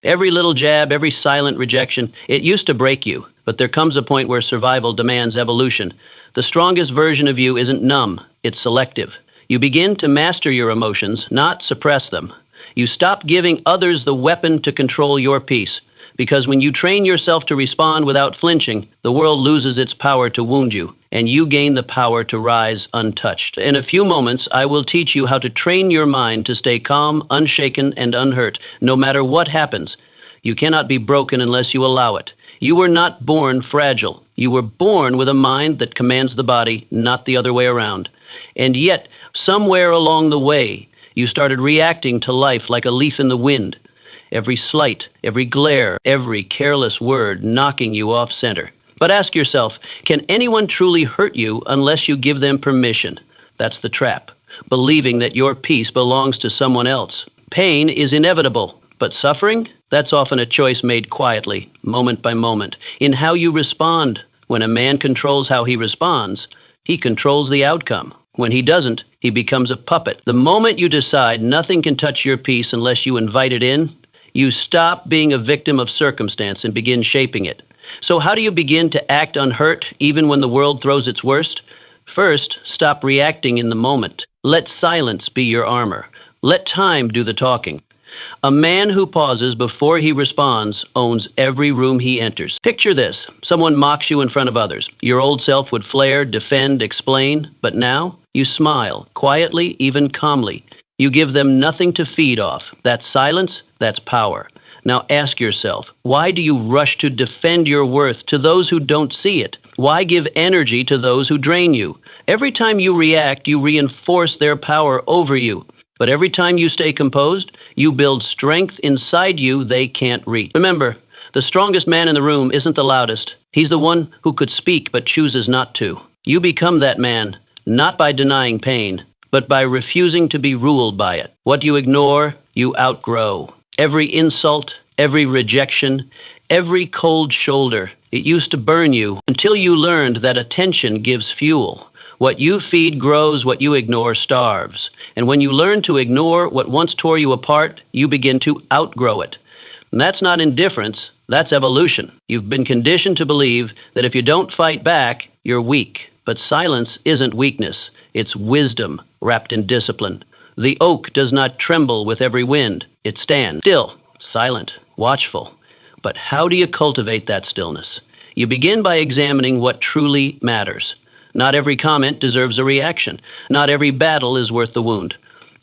Every little jab, every silent rejection, it used to break you, but there comes a point where survival demands evolution. The strongest version of you isn't numb, it's selective. You begin to master your emotions, not suppress them. You stop giving others the weapon to control your peace. Because when you train yourself to respond without flinching, the world loses its power to wound you, and you gain the power to rise untouched. In a few moments, I will teach you how to train your mind to stay calm, unshaken, and unhurt, no matter what happens. You cannot be broken unless you allow it. You were not born fragile. You were born with a mind that commands the body, not the other way around. And yet, somewhere along the way, you started reacting to life like a leaf in the wind. Every slight, every glare, every careless word knocking you off center. But ask yourself, can anyone truly hurt you unless you give them permission? That's the trap, believing that your peace belongs to someone else. Pain is inevitable, but suffering? That's often a choice made quietly, moment by moment, in how you respond. When a man controls how he responds, he controls the outcome. When he doesn't, he becomes a puppet. The moment you decide nothing can touch your peace unless you invite it in, you stop being a victim of circumstance and begin shaping it. So how do you begin to act unhurt even when the world throws its worst? First, stop reacting in the moment. Let silence be your armor. Let time do the talking. A man who pauses before he responds owns every room he enters. Picture this. Someone mocks you in front of others. Your old self would flare, defend, explain, but now you smile, quietly, even calmly. You give them nothing to feed off. That's silence, that's power. Now ask yourself, why do you rush to defend your worth to those who don't see it? Why give energy to those who drain you? Every time you react, you reinforce their power over you. But every time you stay composed, you build strength inside you they can't reach. Remember, the strongest man in the room isn't the loudest. He's the one who could speak but chooses not to. You become that man, not by denying pain, but by refusing to be ruled by it. What you ignore, you outgrow. Every insult, every rejection, every cold shoulder, it used to burn you until you learned that attention gives fuel. What you feed grows, what you ignore starves. And when you learn to ignore what once tore you apart, you begin to outgrow it. And that's not indifference, that's evolution. You've been conditioned to believe that if you don't fight back, you're weak. But silence isn't weakness, it's wisdom wrapped in discipline. The oak does not tremble with every wind. It stands still, silent, watchful. But how do you cultivate that stillness? You begin by examining what truly matters. Not every comment deserves a reaction. Not every battle is worth the wound.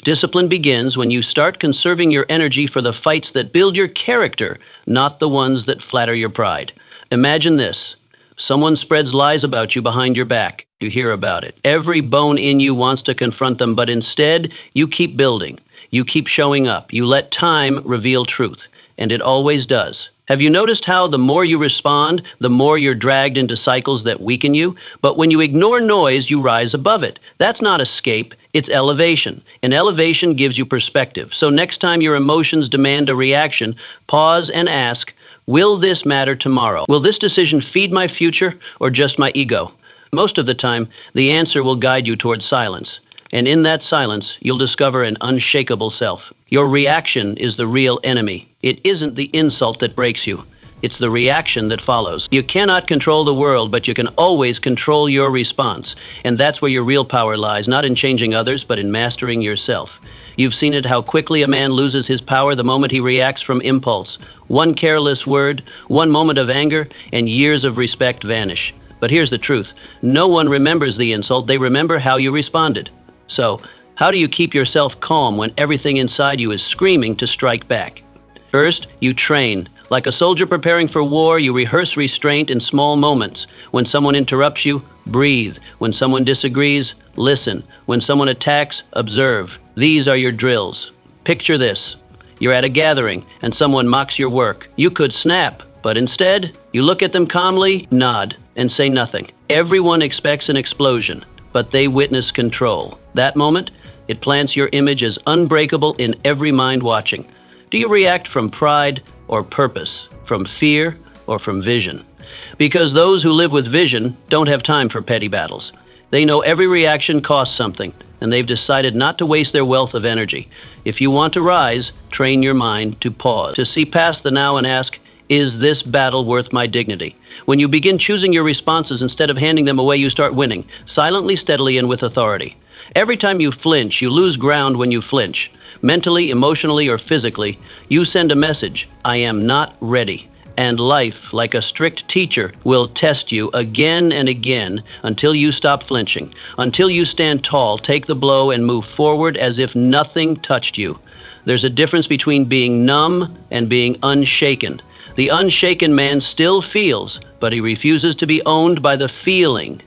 Discipline begins when you start conserving your energy for the fights that build your character, not the ones that flatter your pride. Imagine this. Someone spreads lies about you behind your back. You hear about it. Every bone in you wants to confront them, but instead, you keep building. You keep showing up. You let time reveal truth, and it always does. Have you noticed how the more you respond, the more you're dragged into cycles that weaken you? But when you ignore noise, you rise above it. That's not escape, it's elevation. And elevation gives you perspective. So next time your emotions demand a reaction, pause and ask, will this matter tomorrow? Will this decision feed my future or just my ego? Most of the time, the answer will guide you towards silence. And in that silence, you'll discover an unshakable self. Your reaction is the real enemy. It isn't the insult that breaks you. It's the reaction that follows. You cannot control the world, but you can always control your response. And that's where your real power lies, not in changing others, but in mastering yourself. You've seen it how quickly a man loses his power the moment he reacts from impulse. One careless word, one moment of anger, and years of respect vanish. But here's the truth. No one remembers the insult. They remember how you responded. So, how do you keep yourself calm when everything inside you is screaming to strike back? First, you train. Like a soldier preparing for war, you rehearse restraint in small moments. When someone interrupts you, breathe. When someone disagrees, listen. When someone attacks, observe. These are your drills. Picture this. You're at a gathering and someone mocks your work. You could snap, but instead, you look at them calmly, nod, and say nothing. Everyone expects an explosion, but they witness control. That moment, it plants your image as unbreakable in every mind watching. Do you react from pride or purpose, from fear or from vision? Because those who live with vision don't have time for petty battles. They know every reaction costs something, and they've decided not to waste their wealth of energy. If you want to rise, train your mind to pause, to see past the now and ask, is this battle worth my dignity? When you begin choosing your responses instead of handing them away, you start winning, silently, steadily, and with authority. Every time you flinch, you lose ground when you flinch. Mentally, emotionally, or physically, you send a message, I am not ready. And life, like a strict teacher, will test you again and again until you stop flinching, until you stand tall, take the blow, and move forward as if nothing touched you. There's a difference between being numb and being unshaken. The unshaken man still feels, but he refuses to be owned by the feeling.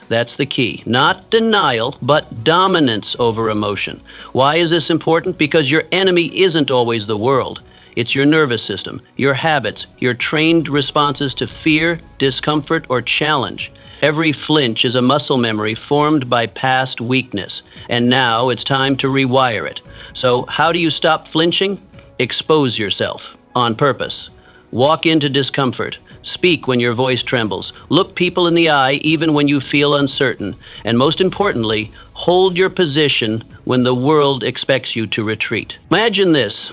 That's the key. Not denial, but dominance over emotion. Why is this important? Because your enemy isn't always the world. It's your nervous system, your habits, your trained responses to fear, discomfort, or challenge. Every flinch is a muscle memory formed by past weakness, and now it's time to rewire it. So how do you stop flinching? Expose yourself on purpose. Walk into discomfort. Speak when your voice trembles. Look people in the eye even when you feel uncertain. And most importantly, hold your position when the world expects you to retreat. Imagine this.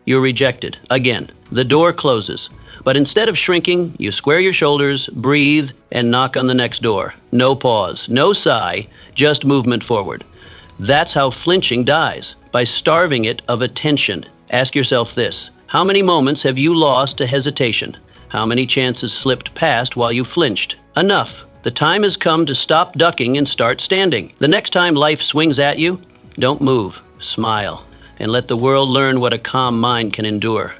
You're rejected. Again, the door closes. But instead of shrinking, you square your shoulders, breathe, and knock on the next door. No pause, no sigh, just movement forward. That's how flinching dies, by starving it of attention. Ask yourself this. How many moments have you lost to hesitation? How many chances slipped past while you flinched? Enough. The time has come to stop ducking and start standing. The next time life swings at you, don't move. Smile. And let the world learn what a calm mind can endure.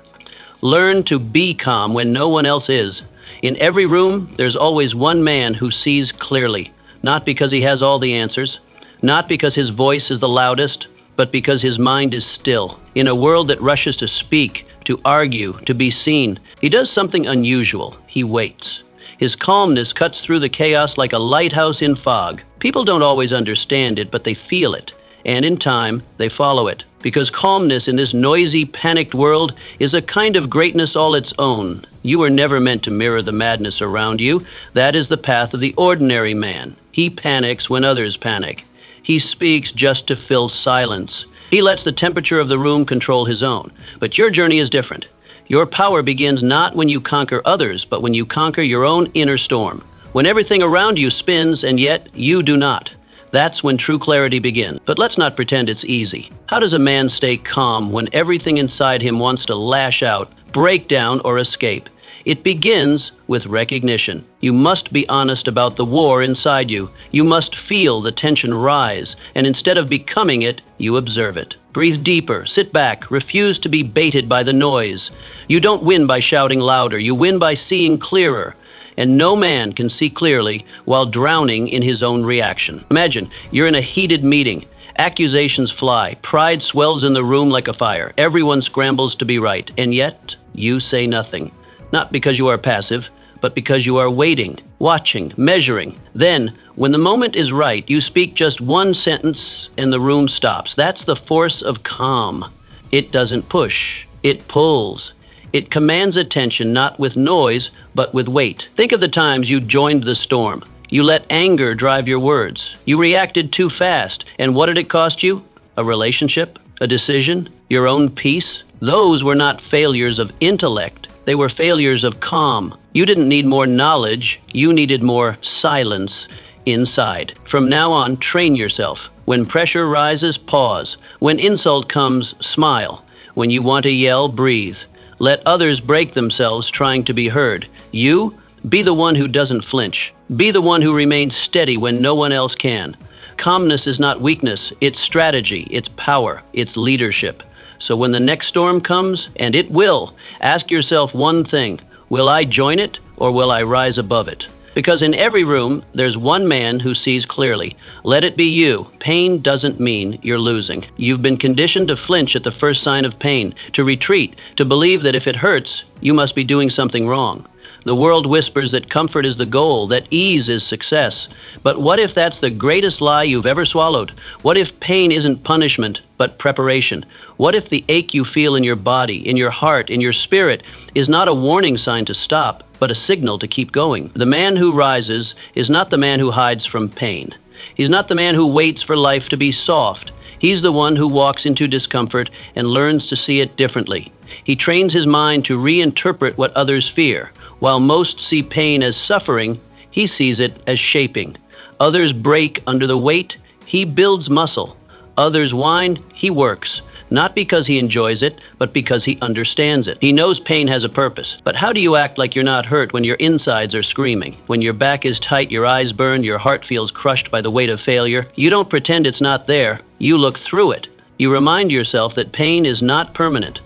Learn to be calm when no one else is. In every room, there's always one man who sees clearly, not because he has all the answers, not because his voice is the loudest, but because his mind is still. In a world that rushes to speak, to argue, to be seen, he does something unusual. He waits. His calmness cuts through the chaos like a lighthouse in fog. People don't always understand it, but they feel it. And in time, they follow it. Because calmness in this noisy, panicked world is a kind of greatness all its own. You were never meant to mirror the madness around you. That is the path of the ordinary man. He panics when others panic. He speaks just to fill silence. He lets the temperature of the room control his own. But your journey is different. Your power begins not when you conquer others, but when you conquer your own inner storm. When everything around you spins and yet you do not. That's when true clarity begins. But let's not pretend it's easy. How does a man stay calm when everything inside him wants to lash out, break down, or escape? It begins with recognition. You must be honest about the war inside you. You must feel the tension rise, and instead of becoming it, you observe it. Breathe deeper, sit back, refuse to be baited by the noise. You don't win by shouting louder, you win by seeing clearer. And no man can see clearly while drowning in his own reaction. Imagine, you're in a heated meeting. Accusations fly. Pride swells in the room like a fire. Everyone scrambles to be right. And yet, you say nothing. Not because you are passive, but because you are waiting, watching, measuring. Then, when the moment is right, you speak just one sentence and the room stops. That's the force of calm. It doesn't push. It pulls. It commands attention not with noise, but with weight. Think of the times you joined the storm. You let anger drive your words. You reacted too fast. And what did it cost you? A relationship? A decision? Your own peace? Those were not failures of intellect. They were failures of calm. You didn't need more knowledge. You needed more silence inside. From now on, train yourself. When pressure rises, pause. When insult comes, smile. When you want to yell, breathe. Let others break themselves trying to be heard. You, be the one who doesn't flinch. Be the one who remains steady when no one else can. Calmness is not weakness. It's strategy. It's power. It's leadership. So when the next storm comes, and it will, ask yourself one thing. Will I join it or will I rise above it? Because in every room, there's one man who sees clearly. Let it be you. Pain doesn't mean you're losing. You've been conditioned to flinch at the first sign of pain, to retreat, to believe that if it hurts, you must be doing something wrong. The world whispers that comfort is the goal, that ease is success. But what if that's the greatest lie you've ever swallowed? What if pain isn't punishment, but preparation? What if the ache you feel in your body, in your heart, in your spirit is not a warning sign to stop, but a signal to keep going? The man who rises is not the man who hides from pain. He's not the man who waits for life to be soft. He's the one who walks into discomfort and learns to see it differently. He trains his mind to reinterpret what others fear. While most see pain as suffering, he sees it as shaping. Others break under the weight, he builds muscle. Others whine, he works. Not because he enjoys it, but because he understands it. He knows pain has a purpose. But how do you act like you're not hurt when your insides are screaming? When your back is tight, your eyes burn, your heart feels crushed by the weight of failure? You don't pretend it's not there. You look through it. You remind yourself that pain is not permanent.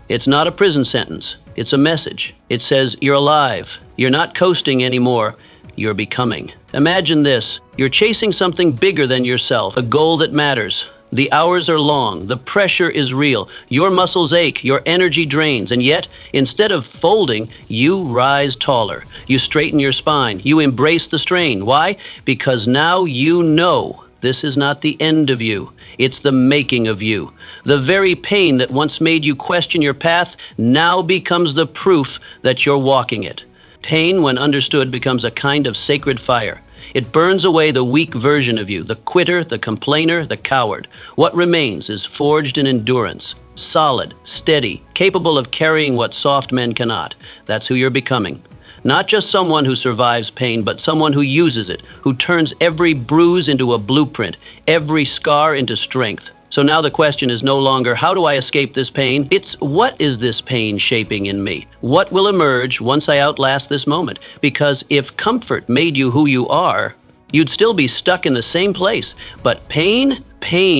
It's not a prison sentence. It's a message. It says you're alive. You're not coasting anymore. You're becoming. Imagine this. You're chasing something bigger than yourself, a goal that matters. The hours are long, the pressure is real, your muscles ache, your energy drains, and yet, instead of folding, you rise taller. You straighten your spine, you embrace the strain. Why? Because now you know this is not the end of you, it's the making of you. The very pain that once made you question your path now becomes the proof that you're walking it. Pain, when understood, becomes a kind of sacred fire. It burns away the weak version of you, the quitter, the complainer, the coward. What remains is forged in endurance, solid, steady, capable of carrying what soft men cannot. That's who you're becoming. Not just someone who survives pain, but someone who uses it, who turns every bruise into a blueprint, every scar into strength. So now the question is no longer, how do I escape this pain? It's, what is this pain shaping in me? What will emerge once I outlast this moment? Because if comfort made you who you are, you'd still be stuck in the same place. But pain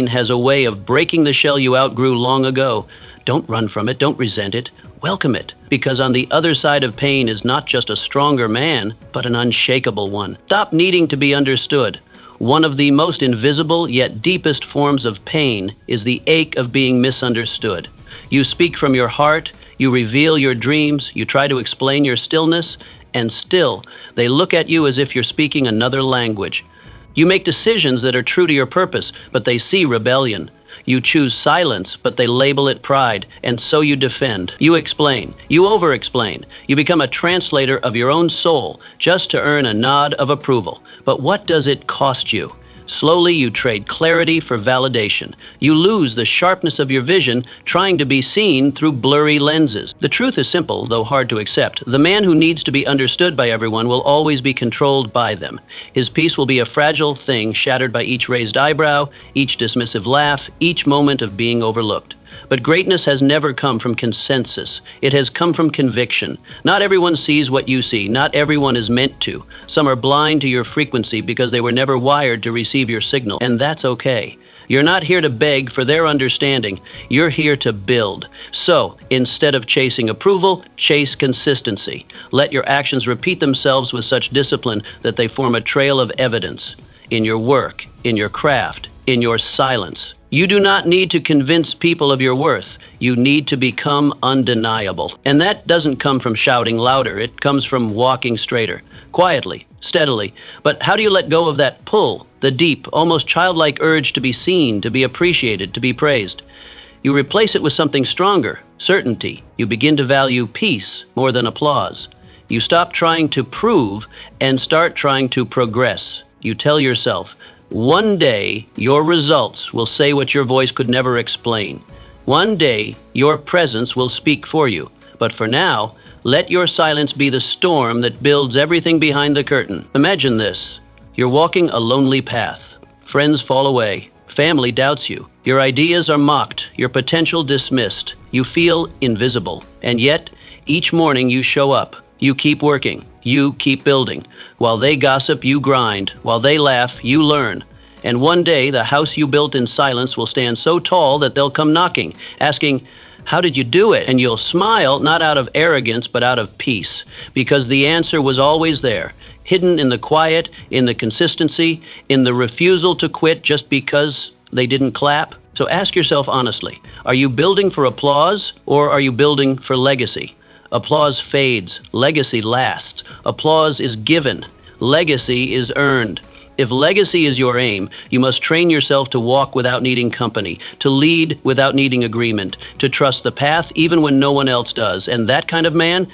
has a way of breaking the shell you outgrew long ago. Don't run from it. Don't resent it. Welcome it. Because on the other side of pain is not just a stronger man, but an unshakable one. Stop needing to be understood. One of the most invisible yet deepest forms of pain is the ache of being misunderstood. You speak from your heart, you reveal your dreams, you try to explain your stillness, and still, they look at you as if you're speaking another language. You make decisions that are true to your purpose, but they see rebellion. You choose silence, but they label it pride, and so you defend. You explain. You over-explain. You become a translator of your own soul, just to earn a nod of approval. But what does it cost you? Slowly you trade clarity for validation. You lose the sharpness of your vision, trying to be seen through blurry lenses. The truth is simple, though hard to accept. The man who needs to be understood by everyone will always be controlled by them. His peace will be a fragile thing, shattered by each raised eyebrow, each dismissive laugh, each moment of being overlooked. But greatness has never come from consensus. It has come from conviction. Not everyone sees what you see. Not everyone is meant to. Some are blind to your frequency because they were never wired to receive your signal, and that's okay. You're not here to beg for their understanding. You're here to build. So, instead of chasing approval, chase consistency. Let your actions repeat themselves with such discipline that they form a trail of evidence in your work, in your craft, in your silence. You do not need to convince people of your worth. You need to become undeniable. And that doesn't come from shouting louder. It comes from walking straighter, quietly, steadily. But how do you let go of that pull, the deep, almost childlike urge to be seen, to be appreciated, to be praised? You replace it with something stronger, certainty. You begin to value peace more than applause. You stop trying to prove and start trying to progress. You tell yourself, one day, your results will say what your voice could never explain. One day, your presence will speak for you. But for now, let your silence be the storm that builds everything behind the curtain. Imagine this. You're walking a lonely path. Friends fall away. Family doubts you. Your ideas are mocked. Your potential dismissed. You feel invisible. And yet, each morning you show up. You keep working. You keep building. While they gossip, you grind. While they laugh, you learn. And one day, the house you built in silence will stand so tall that they'll come knocking, asking, how did you do it? And you'll smile, not out of arrogance, but out of peace, because the answer was always there, hidden in the quiet, in the consistency, in the refusal to quit just because they didn't clap. So ask yourself honestly, are you building for applause, or are you building for legacy? Applause fades. Legacy lasts. Applause is given. Legacy is earned. If legacy is your aim, you must train yourself to walk without needing company, to lead without needing agreement, to trust the path even when no one else does. And that kind of man,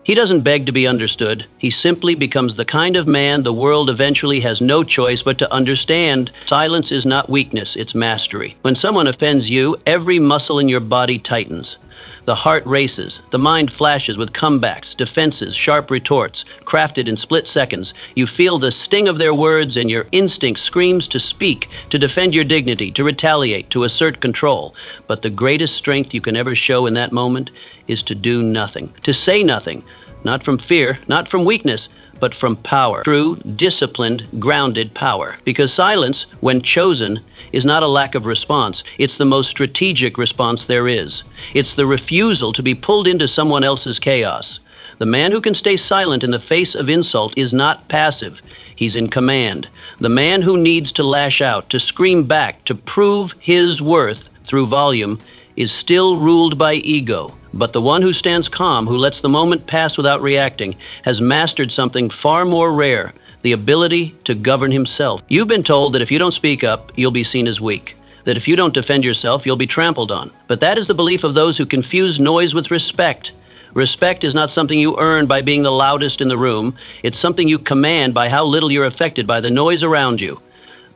He doesn't beg to be understood. He simply becomes the kind of man the world eventually has no choice but to understand. Silence is not weakness, it's mastery. When someone offends you, every muscle in your body tightens. The heart races, the mind flashes with comebacks, defenses, sharp retorts, crafted in split seconds. You feel the sting of their words and your instinct screams to speak, to defend your dignity, to retaliate, to assert control. But the greatest strength you can ever show in that moment is to do nothing, to say nothing, not from fear, not from weakness, but from power, true, disciplined, grounded power. Because silence, when chosen, is not a lack of response. It's the most strategic response there is. It's the refusal to be pulled into someone else's chaos. The man who can stay silent in the face of insult is not passive. He's in command. The man who needs to lash out, to scream back, to prove his worth through volume, is still ruled by ego. But the one who stands calm, who lets the moment pass without reacting, has mastered something far more rare, the ability to govern himself. You've been told that if you don't speak up, you'll be seen as weak, that if you don't defend yourself, you'll be trampled on. But that is the belief of those who confuse noise with respect. Respect is not something you earn by being the loudest in the room. It's something you command by how little you're affected by the noise around you.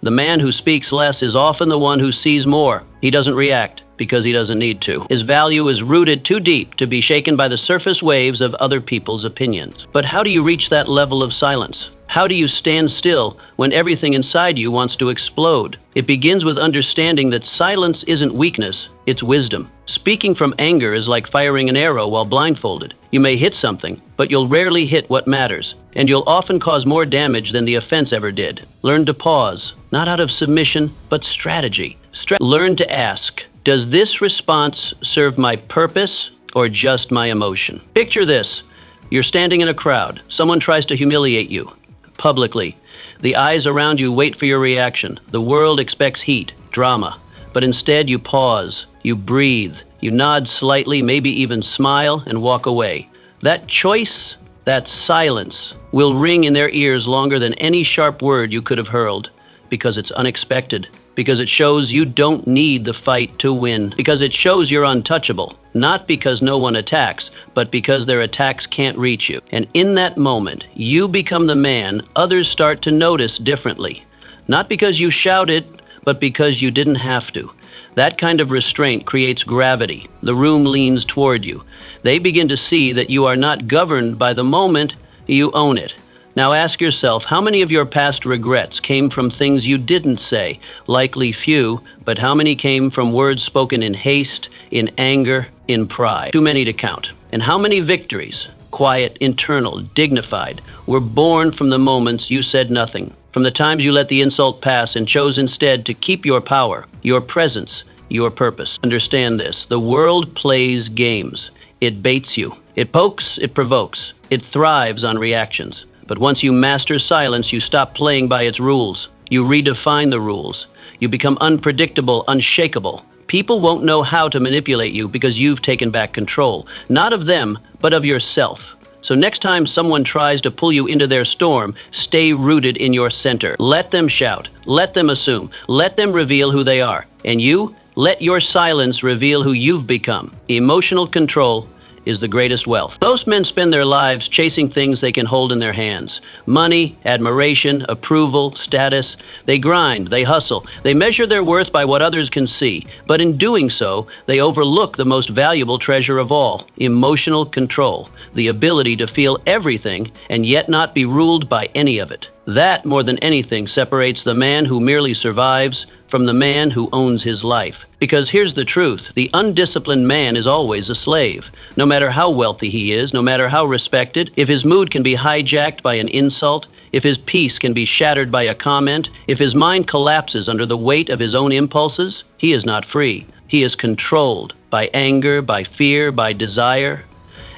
The man who speaks less is often the one who sees more. He doesn't react because he doesn't need to. His value is rooted too deep to be shaken by the surface waves of other people's opinions. But how do you reach that level of silence? How do you stand still when everything inside you wants to explode? It begins with understanding that silence isn't weakness, it's wisdom. Speaking from anger is like firing an arrow while blindfolded. You may hit something, but you'll rarely hit what matters, and you'll often cause more damage than the offense ever did. Learn to pause, not out of submission, but strategy. Learn to ask, does this response serve my purpose or just my emotion? Picture this. You're standing in a crowd. Someone tries to humiliate you publicly. The eyes around you wait for your reaction. The world expects heat, drama. But instead you pause, you breathe, you nod slightly, maybe even smile and walk away. That choice, that silence, will ring in their ears longer than any sharp word you could have hurled, because it's unexpected, because it shows you don't need the fight to win, because it shows you're untouchable, not because no one attacks, but because their attacks can't reach you. And in that moment, you become the man others start to notice differently, not because you shouted, but because you didn't have to. That kind of restraint creates gravity. The room leans toward you. They begin to see that you are not governed by the moment, you own it. Now ask yourself, how many of your past regrets came from things you didn't say? Likely few, but how many came from words spoken in haste, in anger, in pride? Too many to count. And how many victories, quiet, internal, dignified, were born from the moments you said nothing, from the times you let the insult pass and chose instead to keep your power, your presence, your purpose? Understand this, the world plays games. It baits you. It pokes, it provokes. It thrives on reactions. But once you master silence, you stop playing by its rules. You redefine the rules. You become unpredictable, unshakable. People won't know how to manipulate you because you've taken back control, not of them, but of yourself. So next time someone tries to pull you into their storm, stay rooted in your center. Let them shout. Let them assume. Let them reveal who they are. And you, let your silence reveal who you've become. Emotional control is the greatest wealth. Most men spend their lives chasing things they can hold in their hands. Money, admiration, approval, status. They grind, they hustle, they measure their worth by what others can see. But in doing so, they overlook the most valuable treasure of all, emotional control, the ability to feel everything and yet not be ruled by any of it. That, more than anything, separates the man who merely survives from the man who owns his life. Because here's the truth, the undisciplined man is always a slave. No matter how wealthy he is, no matter how respected, if his mood can be hijacked by an insult, if his peace can be shattered by a comment, if his mind collapses under the weight of his own impulses, he is not free. He is controlled by anger, by fear, by desire.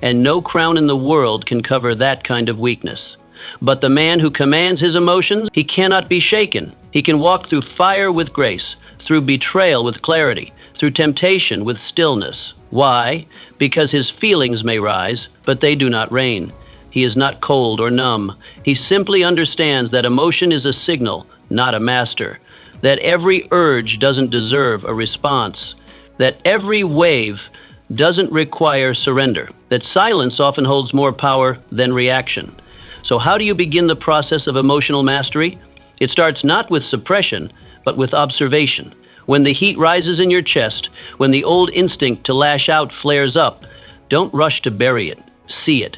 And no crown in the world can cover that kind of weakness. But the man who commands his emotions, he cannot be shaken. He can walk through fire with grace, through betrayal with clarity, through temptation with stillness. Why? Because his feelings may rise, but they do not reign. He is not cold or numb. He simply understands that emotion is a signal, not a master. That every urge doesn't deserve a response. That every wave doesn't require surrender, that silence often holds more power than reaction. So how do you begin the process of emotional mastery? It starts not with suppression, but with observation. When the heat rises in your chest, when the old instinct to lash out flares up, don't rush to bury it. See it,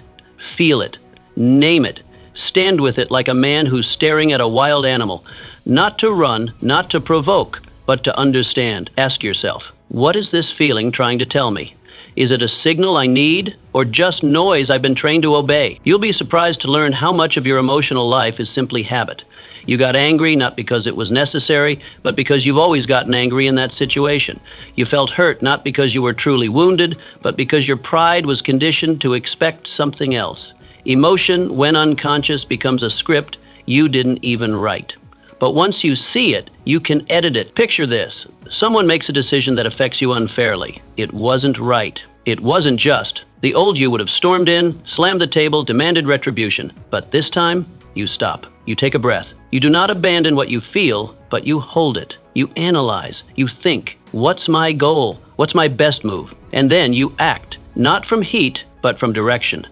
feel it, name it. Stand with it like a man who's staring at a wild animal. Not to run, not to provoke, but to understand. Ask yourself, what is this feeling trying to tell me? Is it a signal I need, or just noise I've been trained to obey? You'll be surprised to learn how much of your emotional life is simply habit. You got angry not because it was necessary, but because you've always gotten angry in that situation. You felt hurt not because you were truly wounded, but because your pride was conditioned to expect something else. Emotion, when unconscious, becomes a script you didn't even write. But once you see it, you can edit it. Picture this. Someone makes a decision that affects you unfairly. It wasn't right. It wasn't just. The old you would have stormed in, slammed the table, demanded retribution. But this time, you stop. You take a breath. You do not abandon what you feel, but you hold it. You analyze. You think, what's my goal? What's my best move? And then you act, not from heat, but from direction.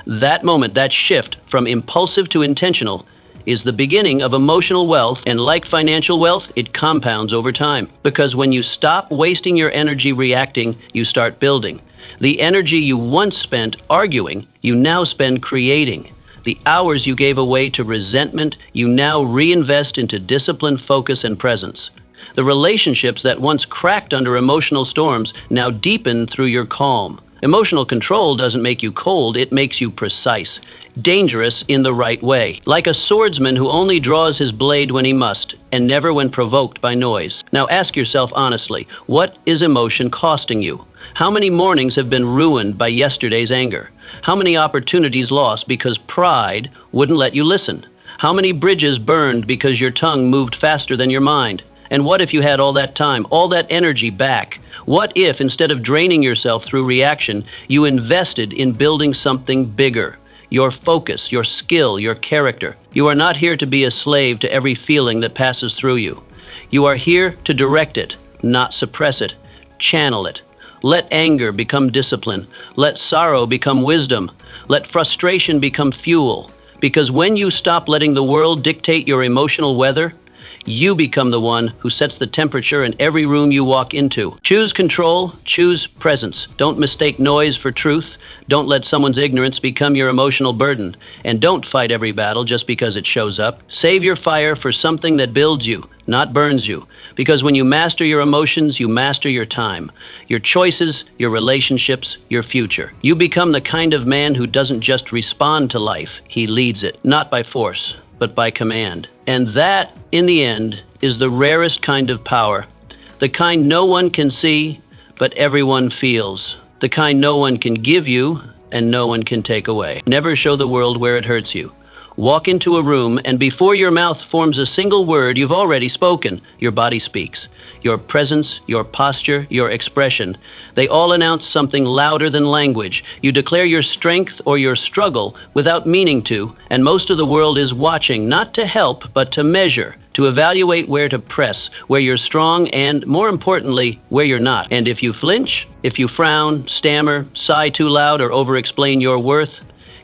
That moment, that shift from impulsive to intentional, is the beginning of emotional wealth, and like financial wealth, it compounds over time. Because when you stop wasting your energy reacting, you start building. The energy you once spent arguing, you now spend creating. The hours you gave away to resentment, you now reinvest into discipline, focus, and presence. The relationships that once cracked under emotional storms now deepen through your calm. Emotional control doesn't make you cold, it makes you precise, dangerous in the right way. Like a swordsman who only draws his blade when he must, and never when provoked by noise. Now ask yourself honestly, what is emotion costing you? How many mornings have been ruined by yesterday's anger? How many opportunities lost because pride wouldn't let you listen? How many bridges burned because your tongue moved faster than your mind? And what if you had all that time, all that energy back? What if, instead of draining yourself through reaction, you invested in building something bigger? Your focus, your skill, your character. You are not here to be a slave to every feeling that passes through you. You are here to direct it, not suppress it. Channel it. Let anger become discipline. Let sorrow become wisdom. Let frustration become fuel. Because when you stop letting the world dictate your emotional weather, you become the one who sets the temperature in every room you walk into. Choose control, choose presence. Don't mistake noise for truth. Don't let someone's ignorance become your emotional burden. And don't fight every battle just because it shows up. Save your fire for something that builds you, not burns you. Because when you master your emotions, you master your time, your choices, your relationships, your future. You become the kind of man who doesn't just respond to life, he leads it, not by force, but by command. And that, in the end, is the rarest kind of power, the kind no one can see, but everyone feels, the kind no one can give you and no one can take away. Never show the world where it hurts you. Walk into a room, and before your mouth forms a single word, you've already spoken. Your body speaks. Your presence, your posture, your expression, they all announce something louder than language. You declare your strength or your struggle without meaning to, and most of the world is watching, not to help, but to measure, to evaluate where to press, where you're strong, and, more importantly, where you're not. And if you flinch, if you frown, stammer, sigh too loud, or over-explain your worth,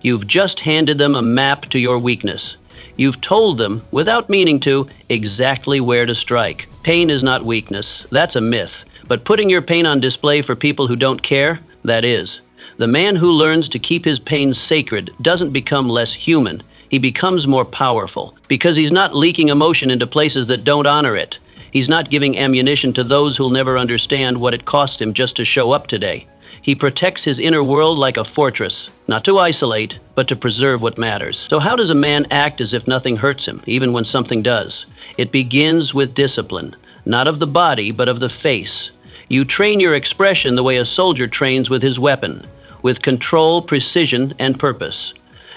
you've just handed them a map to your weakness. You've told them, without meaning to, exactly where to strike. Pain is not weakness. That's a myth. But putting your pain on display for people who don't care, that is. The man who learns to keep his pain sacred doesn't become less human. He becomes more powerful, because he's not leaking emotion into places that don't honor it. He's not giving ammunition to those who'll never understand what it cost him just to show up today. He protects his inner world like a fortress, not to isolate, but to preserve what matters. So how does a man act as if nothing hurts him, even when something does? It begins with discipline, not of the body, but of the face. You train your expression the way a soldier trains with his weapon, with control, precision, and purpose.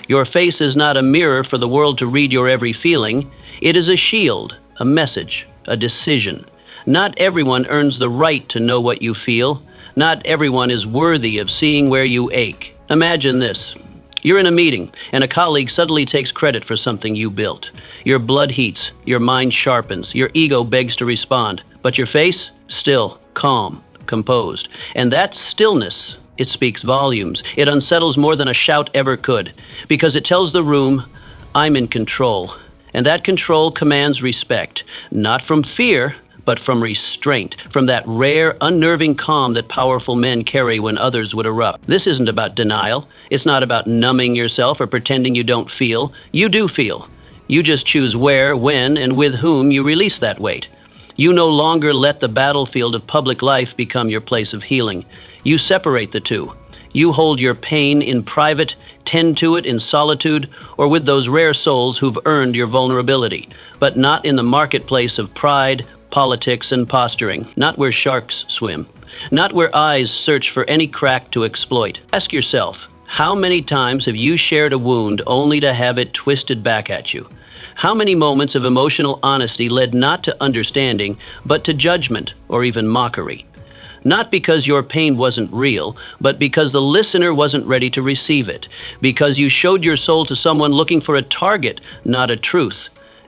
Your face is not a mirror for the world to read your every feeling. It is a shield, a message, a decision. Not everyone earns the right to know what you feel. Not everyone is worthy of seeing where you ache. Imagine this. You're in a meeting, and a colleague suddenly takes credit for something you built. Your blood heats, your mind sharpens, your ego begs to respond, but your face, still, calm, composed. And that stillness, it speaks volumes. It unsettles more than a shout ever could, because it tells the room, I'm in control. And that control commands respect, not from fear, but from restraint, from that rare, unnerving calm that powerful men carry when others would erupt. This isn't about denial. It's not about numbing yourself or pretending you don't feel. You do feel. You just choose where, when, and with whom you release that weight. You no longer let the battlefield of public life become your place of healing. You separate the two. You hold your pain in private, tend to it in solitude, or with those rare souls who've earned your vulnerability, but not in the marketplace of pride, politics, and posturing, not where sharks swim, not where eyes search for any crack to exploit. Ask yourself, how many times have you shared a wound only to have it twisted back at you? How many moments of emotional honesty led not to understanding, but to judgment or even mockery? Not because your pain wasn't real, but because the listener wasn't ready to receive it, because you showed your soul to someone looking for a target, not a truth.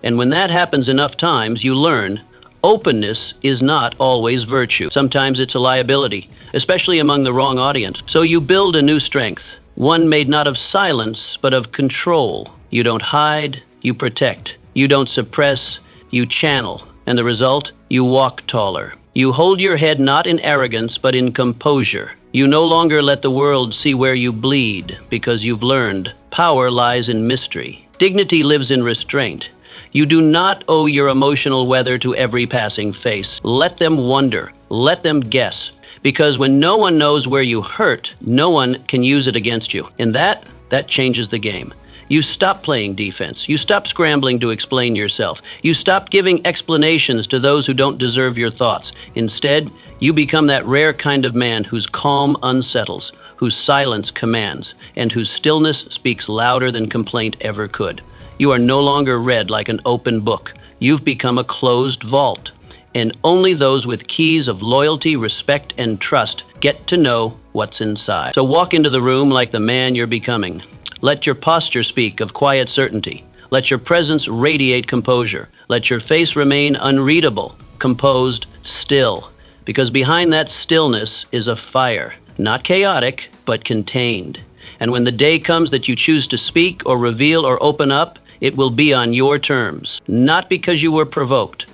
And when that happens enough times, you learn openness is not always virtue. Sometimes it's a liability, especially among the wrong audience. So you build a new strength, one made not of silence, but of control. You don't hide, you protect. You don't suppress, you channel. And the result? You walk taller. You hold your head not in arrogance, but in composure. You no longer let the world see where you bleed, because you've learned power lies in mystery. Dignity lives in restraint. You do not owe your emotional weather to every passing face. Let them wonder. Let them guess. Because when no one knows where you hurt, no one can use it against you. And that changes the game. You stop playing defense. You stop scrambling to explain yourself. You stop giving explanations to those who don't deserve your thoughts. Instead, you become that rare kind of man whose calm unsettles, whose silence commands, and whose stillness speaks louder than complaint ever could. You are no longer read like an open book. You've become a closed vault. And only those with keys of loyalty, respect, and trust get to know what's inside. So walk into the room like the man you're becoming. Let your posture speak of quiet certainty. Let your presence radiate composure. Let your face remain unreadable, composed, still. Because behind that stillness is a fire, not chaotic, but contained. And when the day comes that you choose to speak or reveal or open up, it will be on your terms. Not because you were provoked,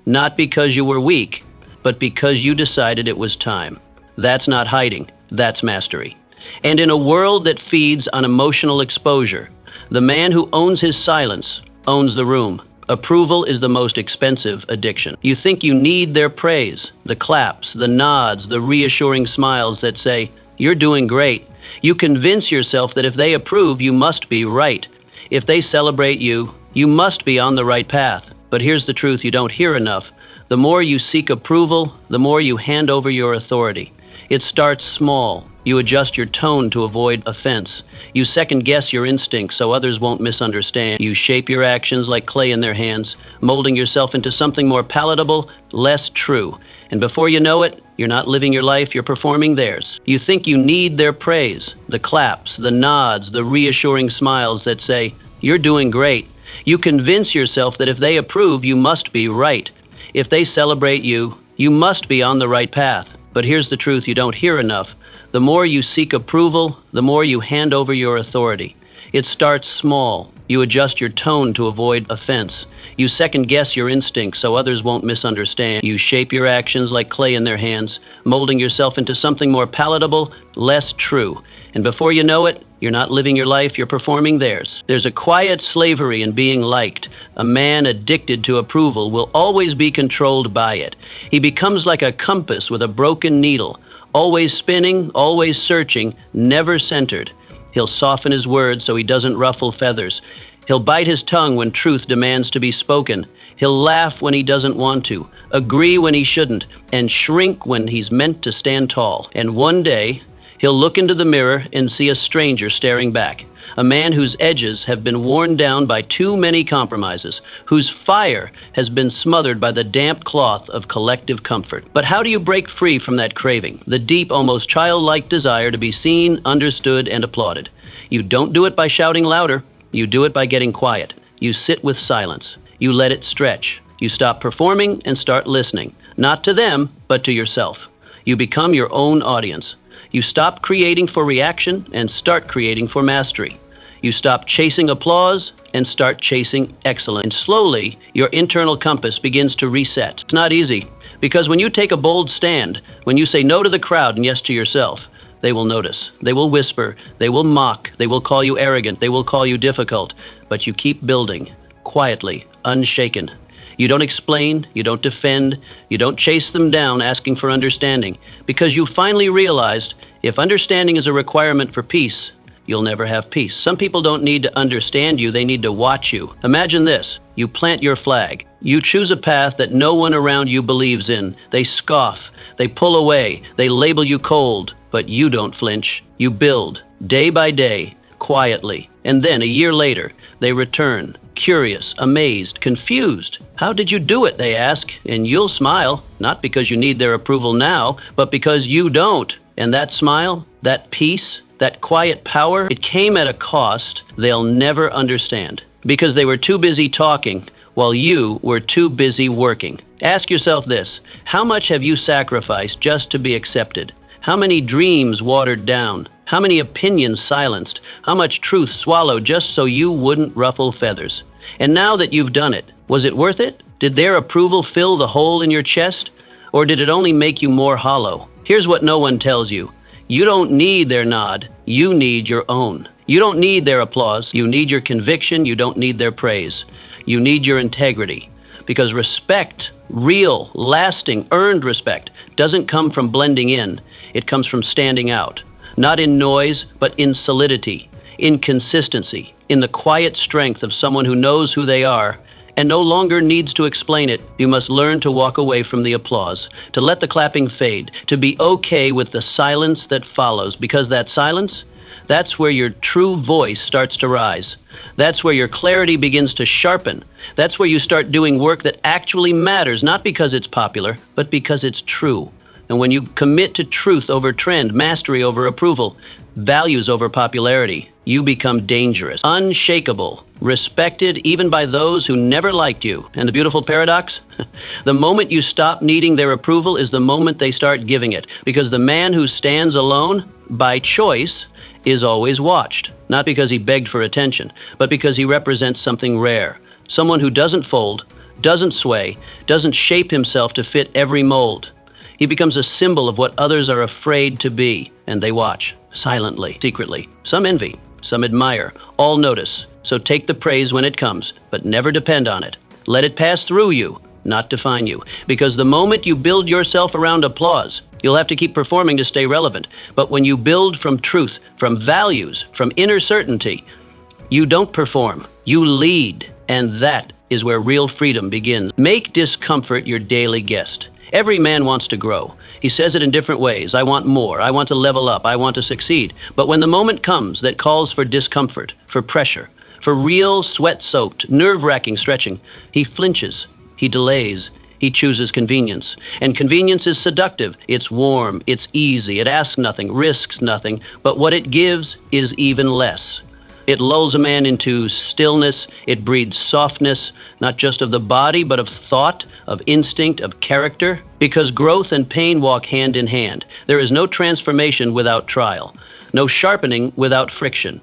not because you were weak, but because you decided it was time. That's not hiding, that's mastery. And in a world that feeds on emotional exposure, the man who owns his silence owns the room. Approval is the most expensive addiction. You think you need their praise, the claps, the nods, the reassuring smiles that say, you're doing great. You convince yourself that if they approve, you must be right. If they celebrate you, you must be on the right path. But here's the truth you don't hear enough. The more you seek approval, the more you hand over your authority. It starts small. You adjust your tone to avoid offense. You second-guess your instincts so others won't misunderstand. You shape your actions like clay in their hands, molding yourself into something more palatable, less true. And before you know it, you're not living your life, you're performing theirs. You think you need their praise, the claps, the nods, the reassuring smiles that say, you're doing great. You convince yourself that if they approve, you must be right. If they celebrate you, you must be on the right path. But here's the truth you don't hear enough. The more you seek approval, the more you hand over your authority. It starts small. You adjust your tone to avoid offense. You second-guess your instincts so others won't misunderstand. You shape your actions like clay in their hands, molding yourself into something more palatable, less true. And before you know it, you're not living your life, you're performing theirs. There's a quiet slavery in being liked. A man addicted to approval will always be controlled by it. He becomes like a compass with a broken needle, always spinning, always searching, never centered. He'll soften his words so he doesn't ruffle feathers. He'll bite his tongue when truth demands to be spoken. He'll laugh when he doesn't want to, agree when he shouldn't, and shrink when he's meant to stand tall. And one day, he'll look into the mirror and see a stranger staring back, a man whose edges have been worn down by too many compromises, whose fire has been smothered by the damp cloth of collective comfort. But how do you break free from that craving, the deep, almost childlike desire to be seen, understood, and applauded? You don't do it by shouting louder. You do it by getting quiet. You sit with silence. You let it stretch. You stop performing and start listening, not to them, but to yourself. You become your own audience. You stop creating for reaction and start creating for mastery. You stop chasing applause and start chasing excellence. And slowly, your internal compass begins to reset. It's not easy, because when you take a bold stand, when you say no to the crowd and yes to yourself, they will notice. They will whisper. They will mock. They will call you arrogant. They will call you difficult. But you keep building, quietly, unshaken. You don't explain. You don't defend. You don't chase them down asking for understanding, because you finally realized if understanding is a requirement for peace, you'll never have peace. Some people don't need to understand you. They need to watch you. Imagine this. You plant your flag. You choose a path that no one around you believes in. They scoff. They pull away. They label you cold. But you don't flinch. You build, day by day, quietly. And then, a year later, they return, curious, amazed, confused. How did you do it, they ask, and you'll smile, not because you need their approval now, but because you don't. And that smile, that peace, that quiet power, it came at a cost they'll never understand, because they were too busy talking while you were too busy working. Ask yourself this: how much have you sacrificed just to be accepted? How many dreams watered down? How many opinions silenced? How much truth swallowed just so you wouldn't ruffle feathers? And now that you've done it, was it worth it? Did their approval fill the hole in your chest? Or did it only make you more hollow? Here's what no one tells you. You don't need their nod. You need your own. You don't need their applause. You need your conviction. You don't need their praise. You need your integrity. Because respect, real, lasting, earned respect, doesn't come from blending in. It comes from standing out. Not in noise, but in solidity, in consistency, in the quiet strength of someone who knows who they are and no longer needs to explain it. You must learn to walk away from the applause, to let the clapping fade, to be okay with the silence that follows, because that silence, that's where your true voice starts to rise. That's where your clarity begins to sharpen. That's where you start doing work that actually matters, not because it's popular, but because it's true. And when you commit to truth over trend, mastery over approval, values over popularity, you become dangerous, unshakable, respected even by those who never liked you. And the beautiful paradox? The moment you stop needing their approval is the moment they start giving it. Because the man who stands alone, by choice, is always watched. Not because he begged for attention, but because he represents something rare. Someone who doesn't fold, doesn't sway, doesn't shape himself to fit every mold. He becomes a symbol of what others are afraid to be, and they watch, silently, secretly. Some envy, some admire, all notice. So take the praise when it comes, but never depend on it. Let it pass through you, not define you. Because the moment you build yourself around applause, you'll have to keep performing to stay relevant. But when you build from truth, from values, from inner certainty, you don't perform, you lead. And that is where real freedom begins. Make discomfort your daily guest. Every man wants to grow. He says it in different ways. I want more. I want to level up. I want to succeed. But when the moment comes that calls for discomfort, for pressure, for real sweat-soaked, nerve-wracking stretching, he flinches. He delays. He chooses convenience. And convenience is seductive. It's warm. It's easy. It asks nothing, risks nothing. But what it gives is even less. It lulls a man into stillness. It breeds softness, not just of the body, but of thought, of instinct, of character. Because growth and pain walk hand in hand. There is no transformation without trial, no sharpening without friction.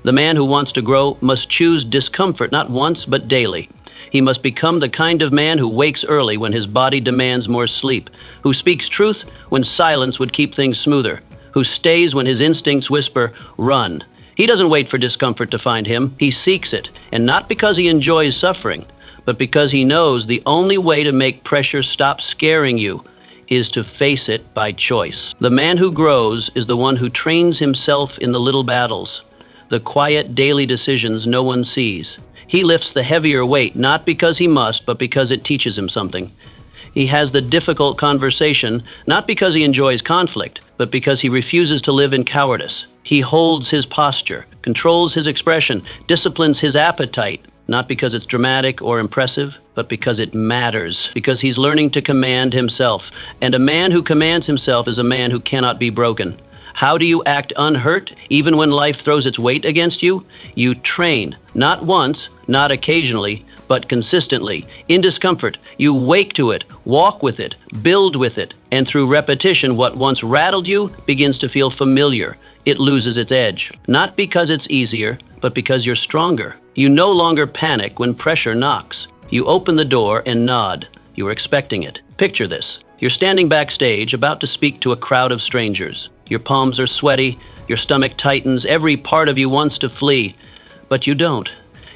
The man who wants to grow must choose discomfort, not once, but daily. He must become the kind of man who wakes early when his body demands more sleep, who speaks truth when silence would keep things smoother, who stays when his instincts whisper, run. He doesn't wait for discomfort to find him. He seeks it, and not because he enjoys suffering, but because he knows the only way to make pressure stop scaring you is to face it by choice. The man who grows is the one who trains himself in the little battles, the quiet daily decisions no one sees. He lifts the heavier weight, not because he must, but because it teaches him something. He has the difficult conversation, not because he enjoys conflict, but because he refuses to live in cowardice. He holds his posture, controls his expression, disciplines his appetite, not because it's dramatic or impressive, but because it matters, because he's learning to command himself. And a man who commands himself is a man who cannot be broken. How do you act unhurt, even when life throws its weight against you? You train, not once, not occasionally, but consistently. In discomfort, you wake to it, walk with it, build with it, and through repetition, what once rattled you begins to feel familiar. It loses its edge, not because it's easier, but because you're stronger. You no longer panic when pressure knocks. You open the door and nod. You were expecting it. Picture this. You're standing backstage, about to speak to a crowd of strangers. Your palms are sweaty, your stomach tightens, every part of you wants to flee, but you don't.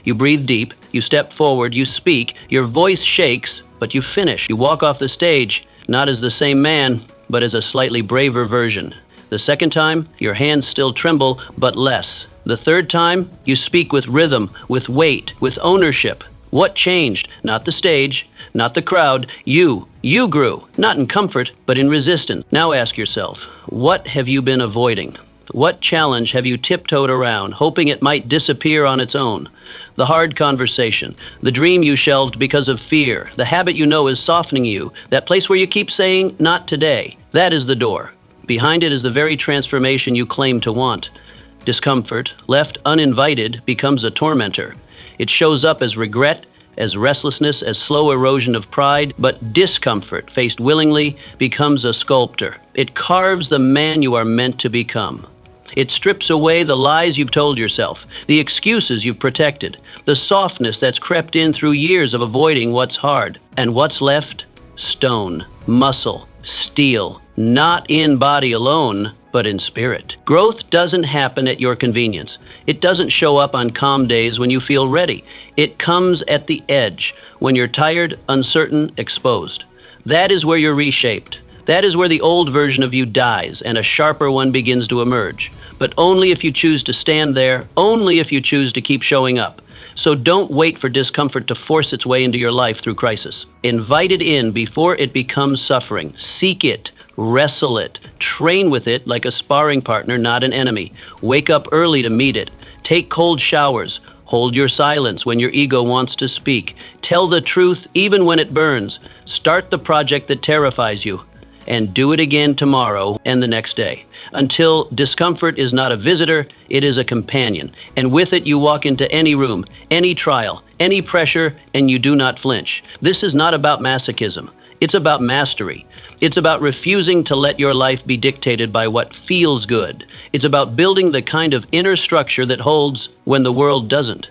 You breathe deep, you step forward, you speak, your voice shakes, but you finish. You walk off the stage, not as the same man, but as a slightly braver version. The second time, your hands still tremble, but less. The third time, you speak with rhythm, with weight, with ownership. What changed? Not the stage, not the crowd. You grew, not in comfort, but in resistance. Now ask yourself, what have you been avoiding? What challenge have you tiptoed around, hoping it might disappear on its own? The hard conversation, the dream you shelved because of fear, the habit you know is softening you, that place where you keep saying, not today. That is the door. Behind it is the very transformation you claim to want. Discomfort, left uninvited, becomes a tormentor. It shows up as regret, as restlessness, as slow erosion of pride, but discomfort, faced willingly, becomes a sculptor. It carves the man you are meant to become. It strips away the lies you've told yourself, the excuses you've protected, the softness that's crept in through years of avoiding what's hard. And what's left? Stone, muscle, steel, not in body alone, but in spirit. Growth doesn't happen at your convenience. It doesn't show up on calm days when you feel ready. It comes at the edge, when you're tired, uncertain, exposed. That is where you're reshaped. That is where the old version of you dies and a sharper one begins to emerge. But only if you choose to stand there, only if you choose to keep showing up. So don't wait for discomfort to force its way into your life through crisis. Invite it in before it becomes suffering. Seek it, wrestle it, train with it like a sparring partner, not an enemy. Wake up early to meet it. Take cold showers. Hold your silence when your ego wants to speak. Tell the truth even when it burns. Start the project that terrifies you. And do it again tomorrow and the next day. Until discomfort is not a visitor, it is a companion. And with it, you walk into any room, any trial, any pressure, and you do not flinch. This is not about masochism. It's about mastery. It's about refusing to let your life be dictated by what feels good. It's about building the kind of inner structure that holds when the world doesn't.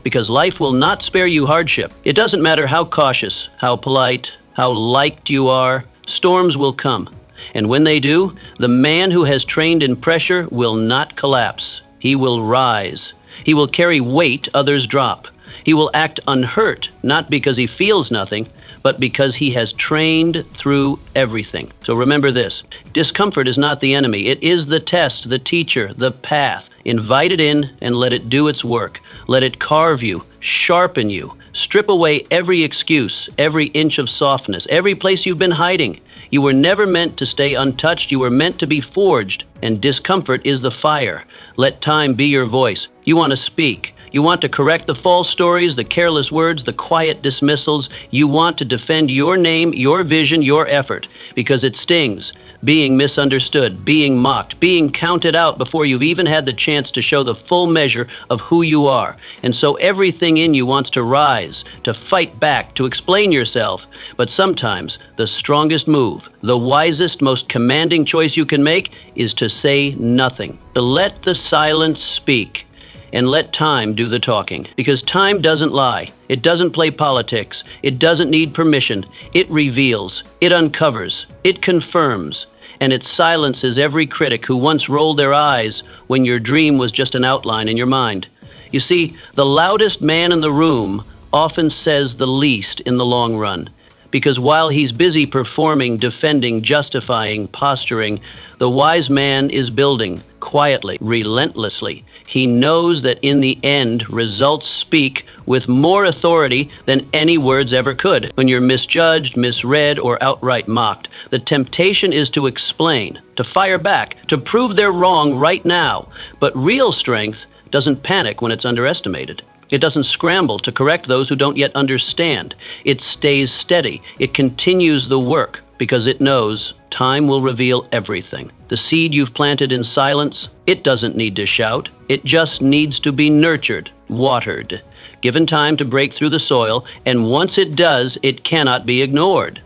Because life will not spare you hardship. It doesn't matter how cautious, how polite, how liked you are. Storms will come, and when they do, the man who has trained in pressure will not collapse. He will rise. He will carry weight others drop. He will act unhurt, not because he feels nothing, but because he has trained through everything. So remember this, discomfort is not the enemy. It is the test, the teacher, the path. Invite it in and let it do its work. Let it carve you, sharpen you, strip away every excuse, every inch of softness, every place you've been hiding. You were never meant to stay untouched. You were meant to be forged, and discomfort is the fire. Let time be your voice. You want to speak. You want to correct the false stories, the careless words, the quiet dismissals. You want to defend your name, your vision, your effort, because it stings. Being misunderstood, being mocked, being counted out before you've even had the chance to show the full measure of who you are. And so everything in you wants to rise, to fight back, to explain yourself. But sometimes the strongest move, the wisest, most commanding choice you can make is to say nothing. To let the silence speak. And let time do the talking. Because time doesn't lie. It doesn't play politics. It doesn't need permission. It reveals. It uncovers. It confirms. And it silences every critic who once rolled their eyes when your dream was just an outline in your mind. You see, the loudest man in the room often says the least in the long run. Because while he's busy performing, defending, justifying, posturing, the wise man is building, quietly, relentlessly. He knows that in the end, results speak with more authority than any words ever could. When you're misjudged, misread, or outright mocked, the temptation is to explain, to fire back, to prove they're wrong right now. But real strength doesn't panic when it's underestimated. It doesn't scramble to correct those who don't yet understand. It stays steady. It continues the work because it knows time will reveal everything. The seed you've planted in silence, it doesn't need to shout. It just needs to be nurtured, watered. given time to break through the soil, and once it does, it cannot be ignored.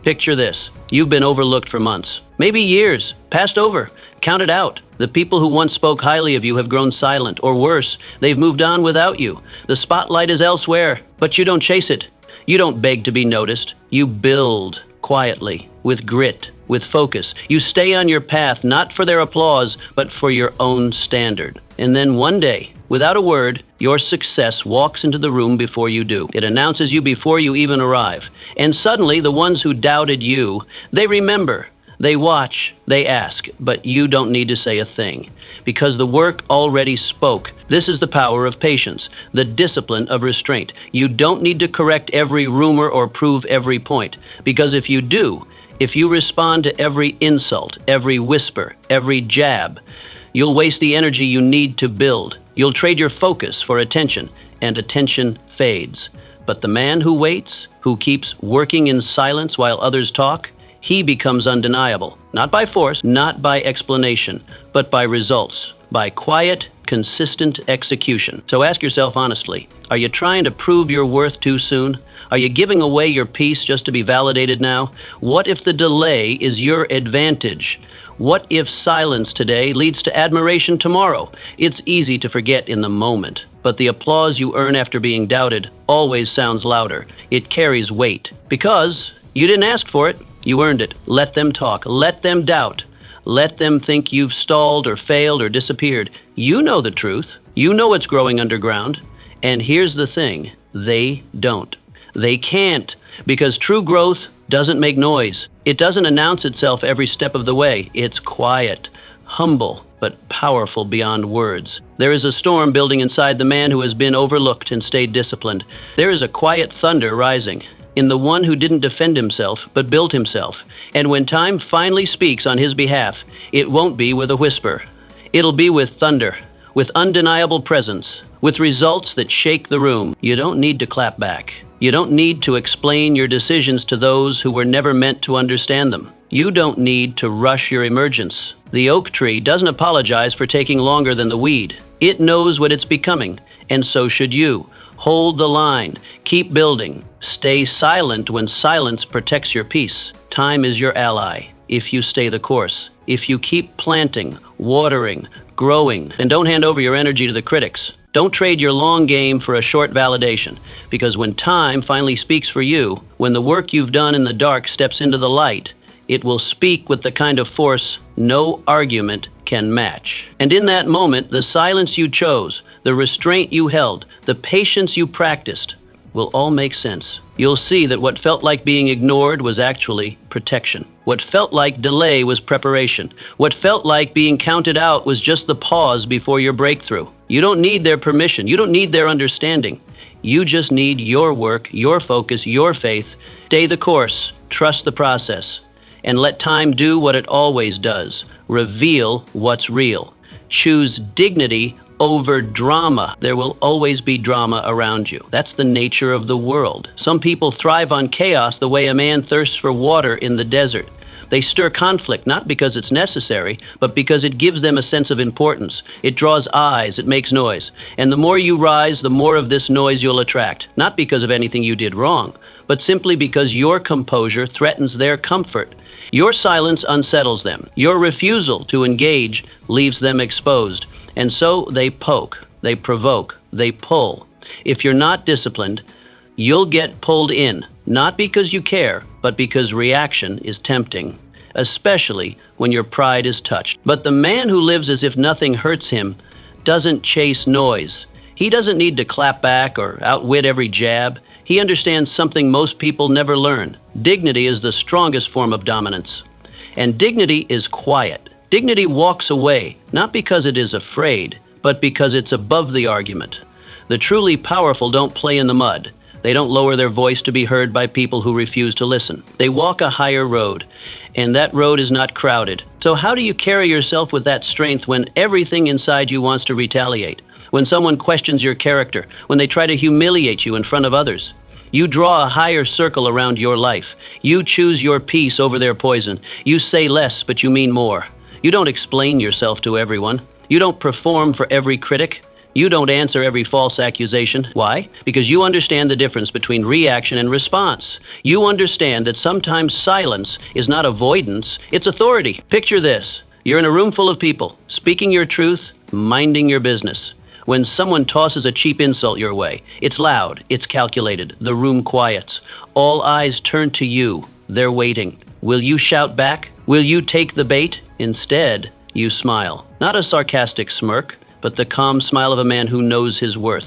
Picture this. You've been overlooked for months, maybe years, passed over, counted out. The people who once spoke highly of you have grown silent, or worse, they've moved on without you. The spotlight is elsewhere, but you don't chase it. You don't beg to be noticed. You build quietly, with grit, with focus. You stay on your path, not for their applause, but for your own standard. And then one day, without a word, your success walks into the room before you do. It announces you before you even arrive. And suddenly, the ones who doubted you, they remember. They watch, they ask, but you don't need to say a thing, because the work already spoke. This is the power of patience, the discipline of restraint. You don't need to correct every rumor or prove every point, because if you do, if you respond to every insult, every whisper, every jab, you'll waste the energy you need to build. You'll trade your focus for attention, and attention fades. But the man who waits, who keeps working in silence while others talk, he becomes undeniable, not by force, not by explanation, but by results, by quiet, consistent execution. So ask yourself honestly, are you trying to prove your worth too soon? Are you giving away your peace just to be validated now? What if the delay is your advantage? What if silence today leads to admiration tomorrow? It's easy to forget in the moment, but the applause you earn after being doubted always sounds louder. It carries weight, because you didn't ask for it. You earned it. Let them talk. Let them doubt. Let them think you've stalled or failed or disappeared. You know the truth. You know it's growing underground. And here's the thing. They don't. They can't, because true growth doesn't make noise. It doesn't announce itself every step of the way. It's quiet, humble, but powerful beyond words. There is a storm building inside the man who has been overlooked and stayed disciplined. There is a quiet thunder rising in the one who didn't defend himself, but built himself. And when time finally speaks on his behalf, it won't be with a whisper. It'll be with thunder, with undeniable presence, with results that shake the room. You don't need to clap back. You don't need to explain your decisions to those who were never meant to understand them. You don't need to rush your emergence. The oak tree doesn't apologize for taking longer than the weed. It knows what it's becoming, and so should you. Hold the line. Keep building. Stay silent when silence protects your peace. Time is your ally if you stay the course. If you keep planting, watering, growing, and don't hand over your energy to the critics. Don't trade your long game for a short validation, because when time finally speaks for you, when the work you've done in the dark steps into the light, it will speak with the kind of force no argument can match. And in that moment, the silence you chose, the restraint you held, the patience you practiced, will all make sense. You'll see that what felt like being ignored was actually protection. What felt like delay was preparation. What felt like being counted out was just the pause before your breakthrough. You don't need their permission. You don't need their understanding. You just need your work, your focus, your faith. Stay the course, trust the process, and let time do what it always does. Reveal what's real. Choose dignity over drama. There will always be drama around you. That's the nature of the world. Some people thrive on chaos the way a man thirsts for water in the desert. They stir conflict not because it's necessary, but because it gives them a sense of importance. It draws eyes, it makes noise. And the more you rise, the more of this noise you'll attract. Not because of anything you did wrong, but simply because your composure threatens their comfort. Your silence unsettles them. Your refusal to engage leaves them exposed. And so they poke, they provoke, they pull. If you're not disciplined, you'll get pulled in, not because you care, but because reaction is tempting, especially when your pride is touched. But the man who lives as if nothing hurts him doesn't chase noise. He doesn't need to clap back or outwit every jab. He understands something most people never learn. Dignity is the strongest form of dominance. And dignity is quiet. Dignity walks away, not because it is afraid, but because it's above the argument. The truly powerful don't play in the mud. They don't lower their voice to be heard by people who refuse to listen. They walk a higher road, and that road is not crowded. So how do you carry yourself with that strength when everything inside you wants to retaliate? When someone questions your character, when they try to humiliate you in front of others? You draw a higher circle around your life. You choose your peace over their poison. You say less, but you mean more. You don't explain yourself to everyone. You don't perform for every critic. You don't answer every false accusation. Why? Because you understand the difference between reaction and response. You understand that sometimes silence is not avoidance, it's authority. Picture this. You're in a room full of people, speaking your truth, minding your business. When someone tosses a cheap insult your way, it's loud, it's calculated, the room quiets. All eyes turn to you. They're waiting. Will you shout back? Will you take the bait? Instead, you smile. Not a sarcastic smirk, but the calm smile of a man who knows his worth.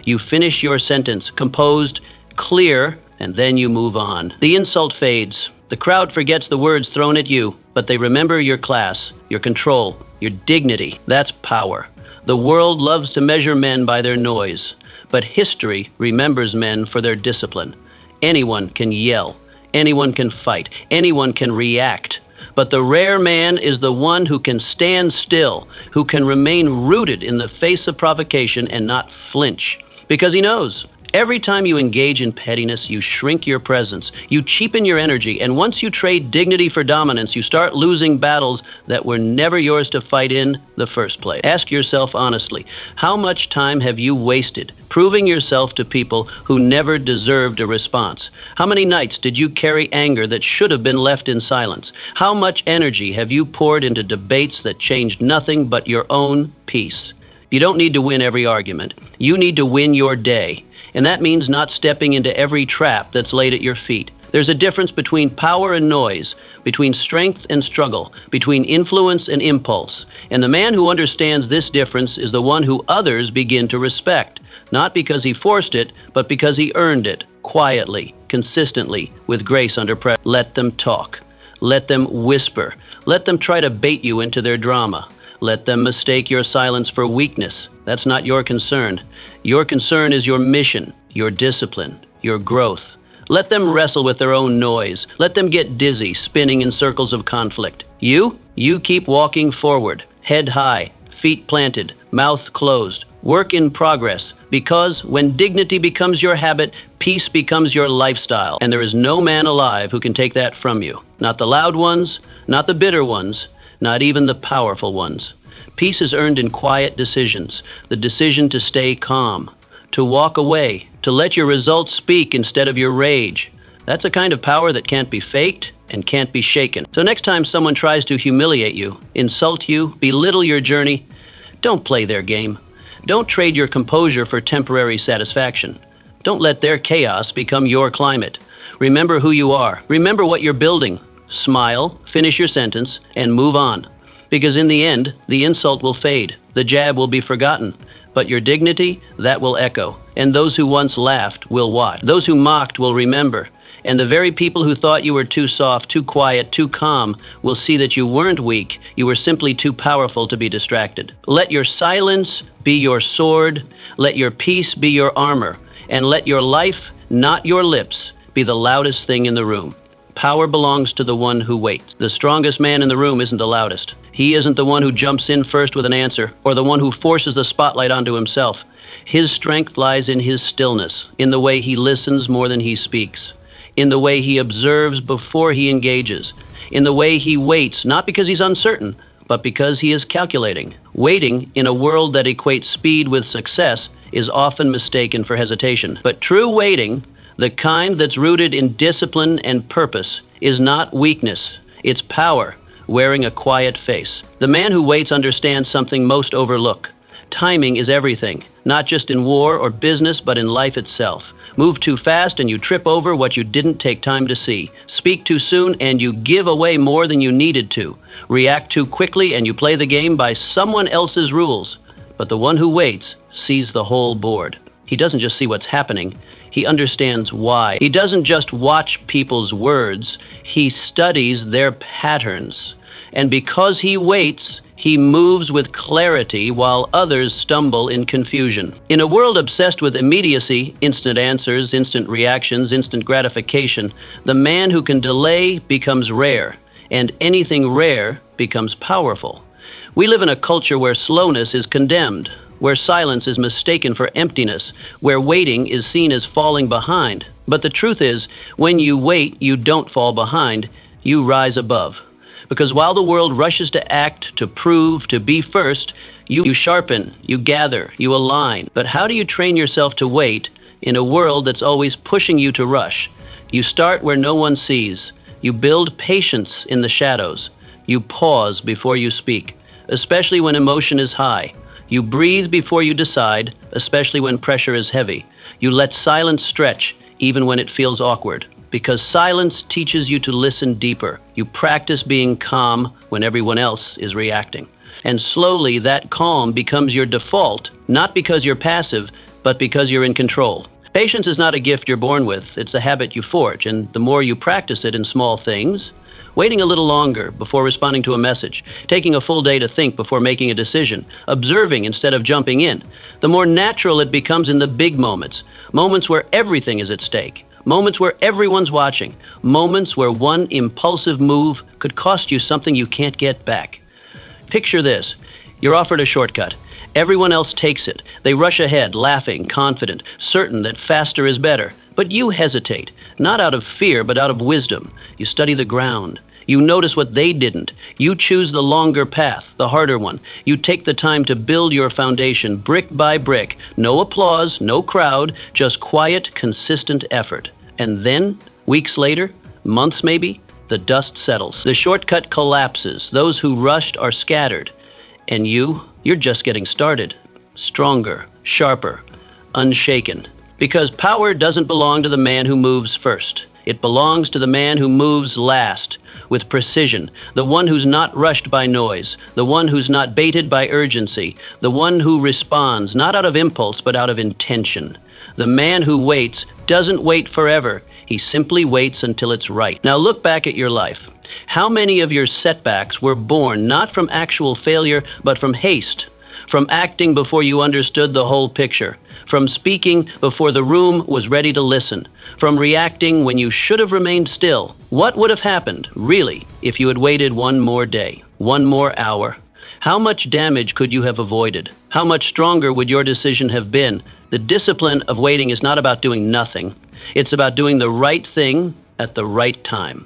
You finish your sentence, composed, clear, and then you move on. The insult fades. The crowd forgets the words thrown at you, but they remember your class, your control, your dignity. That's power. The world loves to measure men by their noise, but history remembers men for their discipline. Anyone can yell, anyone can fight, anyone can react. But the rare man is the one who can stand still, who can remain rooted in the face of provocation and not flinch. Because he knows, every time you engage in pettiness, you shrink your presence, you cheapen your energy, and once you trade dignity for dominance, you start losing battles that were never yours to fight in the first place. Ask yourself honestly, how much time have you wasted proving yourself to people who never deserved a response? How many nights did you carry anger that should have been left in silence? How much energy have you poured into debates that changed nothing but your own peace? You don't need to win every argument. You need to win your day. And that means not stepping into every trap that's laid at your feet. There's a difference between power and noise, between strength and struggle, between influence and impulse. And the man who understands this difference is the one who others begin to respect, not because he forced it, but because he earned it, quietly, consistently, with grace under pressure. Let them talk. Let them whisper. Let them try to bait you into their drama. Let them mistake your silence for weakness. That's not your concern. Your concern is your mission, your discipline, your growth. Let them wrestle with their own noise. Let them get dizzy, spinning in circles of conflict. You keep walking forward, head high, feet planted, mouth closed, work in progress. Because when dignity becomes your habit, peace becomes your lifestyle. And there is no man alive who can take that from you. Not the loud ones, not the bitter ones, not even the powerful ones. Peace is earned in quiet decisions, the decision to stay calm, to walk away, to let your results speak instead of your rage. That's a kind of power that can't be faked and can't be shaken. So next time someone tries to humiliate you, insult you, belittle your journey, don't play their game. Don't trade your composure for temporary satisfaction. Don't let their chaos become your climate. Remember who you are. Remember what you're building. Smile, finish your sentence, and move on. Because in the end, the insult will fade, the jab will be forgotten, but your dignity, that will echo. And those who once laughed will watch. Those who mocked will remember. And the very people who thought you were too soft, too quiet, too calm will see that you weren't weak, you were simply too powerful to be distracted. Let your silence be your sword, let your peace be your armor, and let your life, not your lips, be the loudest thing in the room. Power belongs to the one who waits. The strongest man in the room isn't the loudest. He isn't the one who jumps in first with an answer, or the one who forces the spotlight onto himself. His strength lies in his stillness, in the way he listens more than he speaks, in the way he observes before he engages, in the way he waits, not because he's uncertain, but because he is calculating. Waiting, in a world that equates speed with success, is often mistaken for hesitation. But true waiting, the kind that's rooted in discipline and purpose, is not weakness, it's power, wearing a quiet face. The man who waits understands something most overlook. Timing is everything, not just in war or business, but in life itself. Move too fast and you trip over what you didn't take time to see. Speak too soon and you give away more than you needed to. React too quickly and you play the game by someone else's rules. But the one who waits sees the whole board. He doesn't just see what's happening, he understands why. He doesn't just watch people's words, he studies their patterns. And because he waits, he moves with clarity while others stumble in confusion. In a world obsessed with immediacy, instant answers, instant reactions, instant gratification, the man who can delay becomes rare, and anything rare becomes powerful. We live in a culture where slowness is condemned, where silence is mistaken for emptiness, where waiting is seen as falling behind. But the truth is, when you wait, you don't fall behind, you rise above. Because while the world rushes to act, to prove, to be first, You sharpen, you gather, you align. But how do you train yourself to wait in a world that's always pushing you to rush? You start where no one sees. You build patience in the shadows. You pause before you speak, especially when emotion is high. You breathe before you decide, especially when pressure is heavy. You let silence stretch, even when it feels awkward, because silence teaches you to listen deeper. You practice being calm when everyone else is reacting. And slowly that calm becomes your default, not because you're passive, but because you're in control. Patience is not a gift you're born with, it's a habit you forge, and the more you practice it in small things, waiting a little longer before responding to a message, taking a full day to think before making a decision, observing instead of jumping in, the more natural it becomes in the big moments, moments where everything is at stake, moments where everyone's watching, moments where one impulsive move could cost you something you can't get back. Picture this. You're offered a shortcut. Everyone else takes it. They rush ahead, laughing, confident, certain that faster is better. But you hesitate, not out of fear, but out of wisdom. You study the ground. You notice what they didn't. You choose the longer path, the harder one. You take the time to build your foundation brick by brick. No applause, no crowd, just quiet, consistent effort. And then, weeks later, months maybe, the dust settles. The shortcut collapses. Those who rushed are scattered. And you're just getting started. Stronger, sharper, unshaken. Because power doesn't belong to the man who moves first. It belongs to the man who moves last, with precision, the one who's not rushed by noise, the one who's not baited by urgency, the one who responds not out of impulse but out of intention. The man who waits doesn't wait forever. He simply waits until it's right. Now look back at your life. How many of your setbacks were born not from actual failure, but from haste, from acting before you understood the whole picture, from speaking before the room was ready to listen, from reacting when you should have remained still? What would have happened, really, if you had waited one more day, one more hour? How much damage could you have avoided? How much stronger would your decision have been? The discipline of waiting is not about doing nothing. It's about doing the right thing at the right time.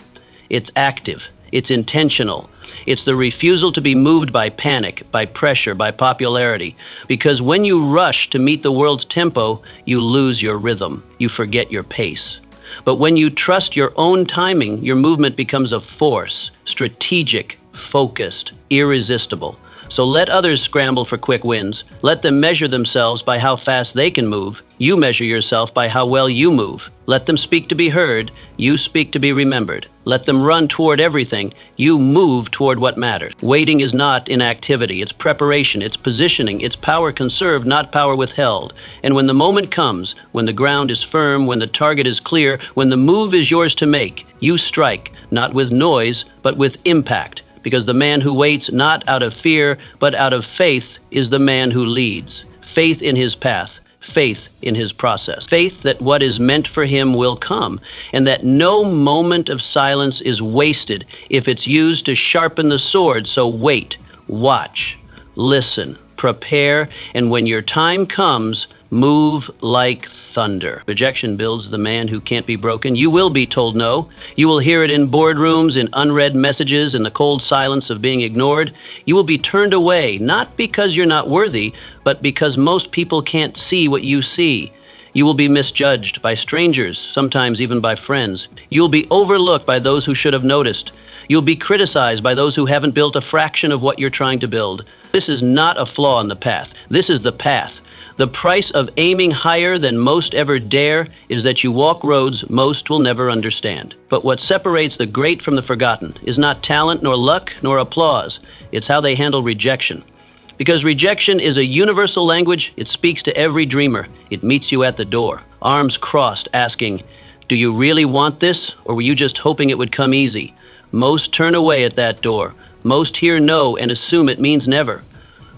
It's active. It's intentional. It's the refusal to be moved by panic, by pressure, by popularity. Because when you rush to meet the world's tempo, you lose your rhythm. You forget your pace. But when you trust your own timing, your movement becomes a force, strategic, focused, irresistible. So let others scramble for quick wins. Let them measure themselves by how fast they can move. You measure yourself by how well you move. Let them speak to be heard. You speak to be remembered. Let them run toward everything. You move toward what matters. Waiting is not inactivity. It's preparation. It's positioning. It's power conserved, not power withheld. And when the moment comes, when the ground is firm, when the target is clear, when the move is yours to make, you strike, not with noise, but with impact. Because the man who waits not out of fear, but out of faith is the man who leads. Faith in his path, faith in his process, faith that what is meant for him will come, and that no moment of silence is wasted if it's used to sharpen the sword. So wait, watch, listen, prepare, and when your time comes, move like thunder. Rejection builds the man who can't be broken. You will be told no. You will hear it in boardrooms, in unread messages, in the cold silence of being ignored. You will be turned away, not because you're not worthy, but because most people can't see what you see. You will be misjudged by strangers, sometimes even by friends. You'll be overlooked by those who should have noticed. You'll be criticized by those who haven't built a fraction of what you're trying to build. This is not a flaw in the path. This is the path. The price of aiming higher than most ever dare is that you walk roads most will never understand. But what separates the great from the forgotten is not talent, nor luck, nor applause. It's how they handle rejection. Because rejection is a universal language, it speaks to every dreamer. It meets you at the door, arms crossed, asking, "Do you really want this, or were you just hoping it would come easy?" Most turn away at that door. Most hear no and assume it means never.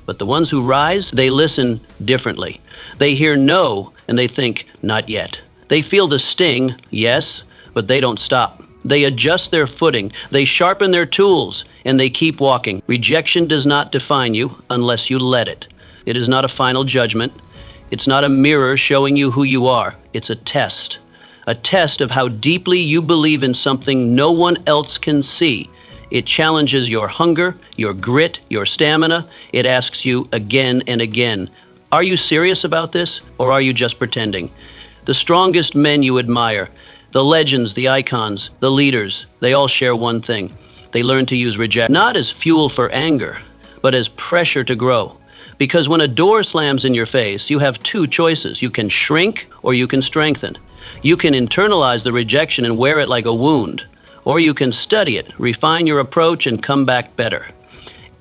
But the ones who rise, they listen differently. They hear no, and they think, not yet. They feel the sting, yes, but they don't stop. They adjust their footing, they sharpen their tools, and they keep walking. Rejection does not define you unless you let it. It is not a final judgment. It's not a mirror showing you who you are. It's a test of how deeply you believe in something no one else can see. It challenges your hunger, your grit, your stamina. It asks you again and again, are you serious about this, or are you just pretending? The strongest men you admire, the legends, the icons, the leaders, they all share one thing. They learn to use rejection not as fuel for anger, but as pressure to grow. Because when a door slams in your face, you have two choices. You can shrink or you can strengthen. You can internalize the rejection and wear it like a wound, or you can study it, refine your approach, and come back better.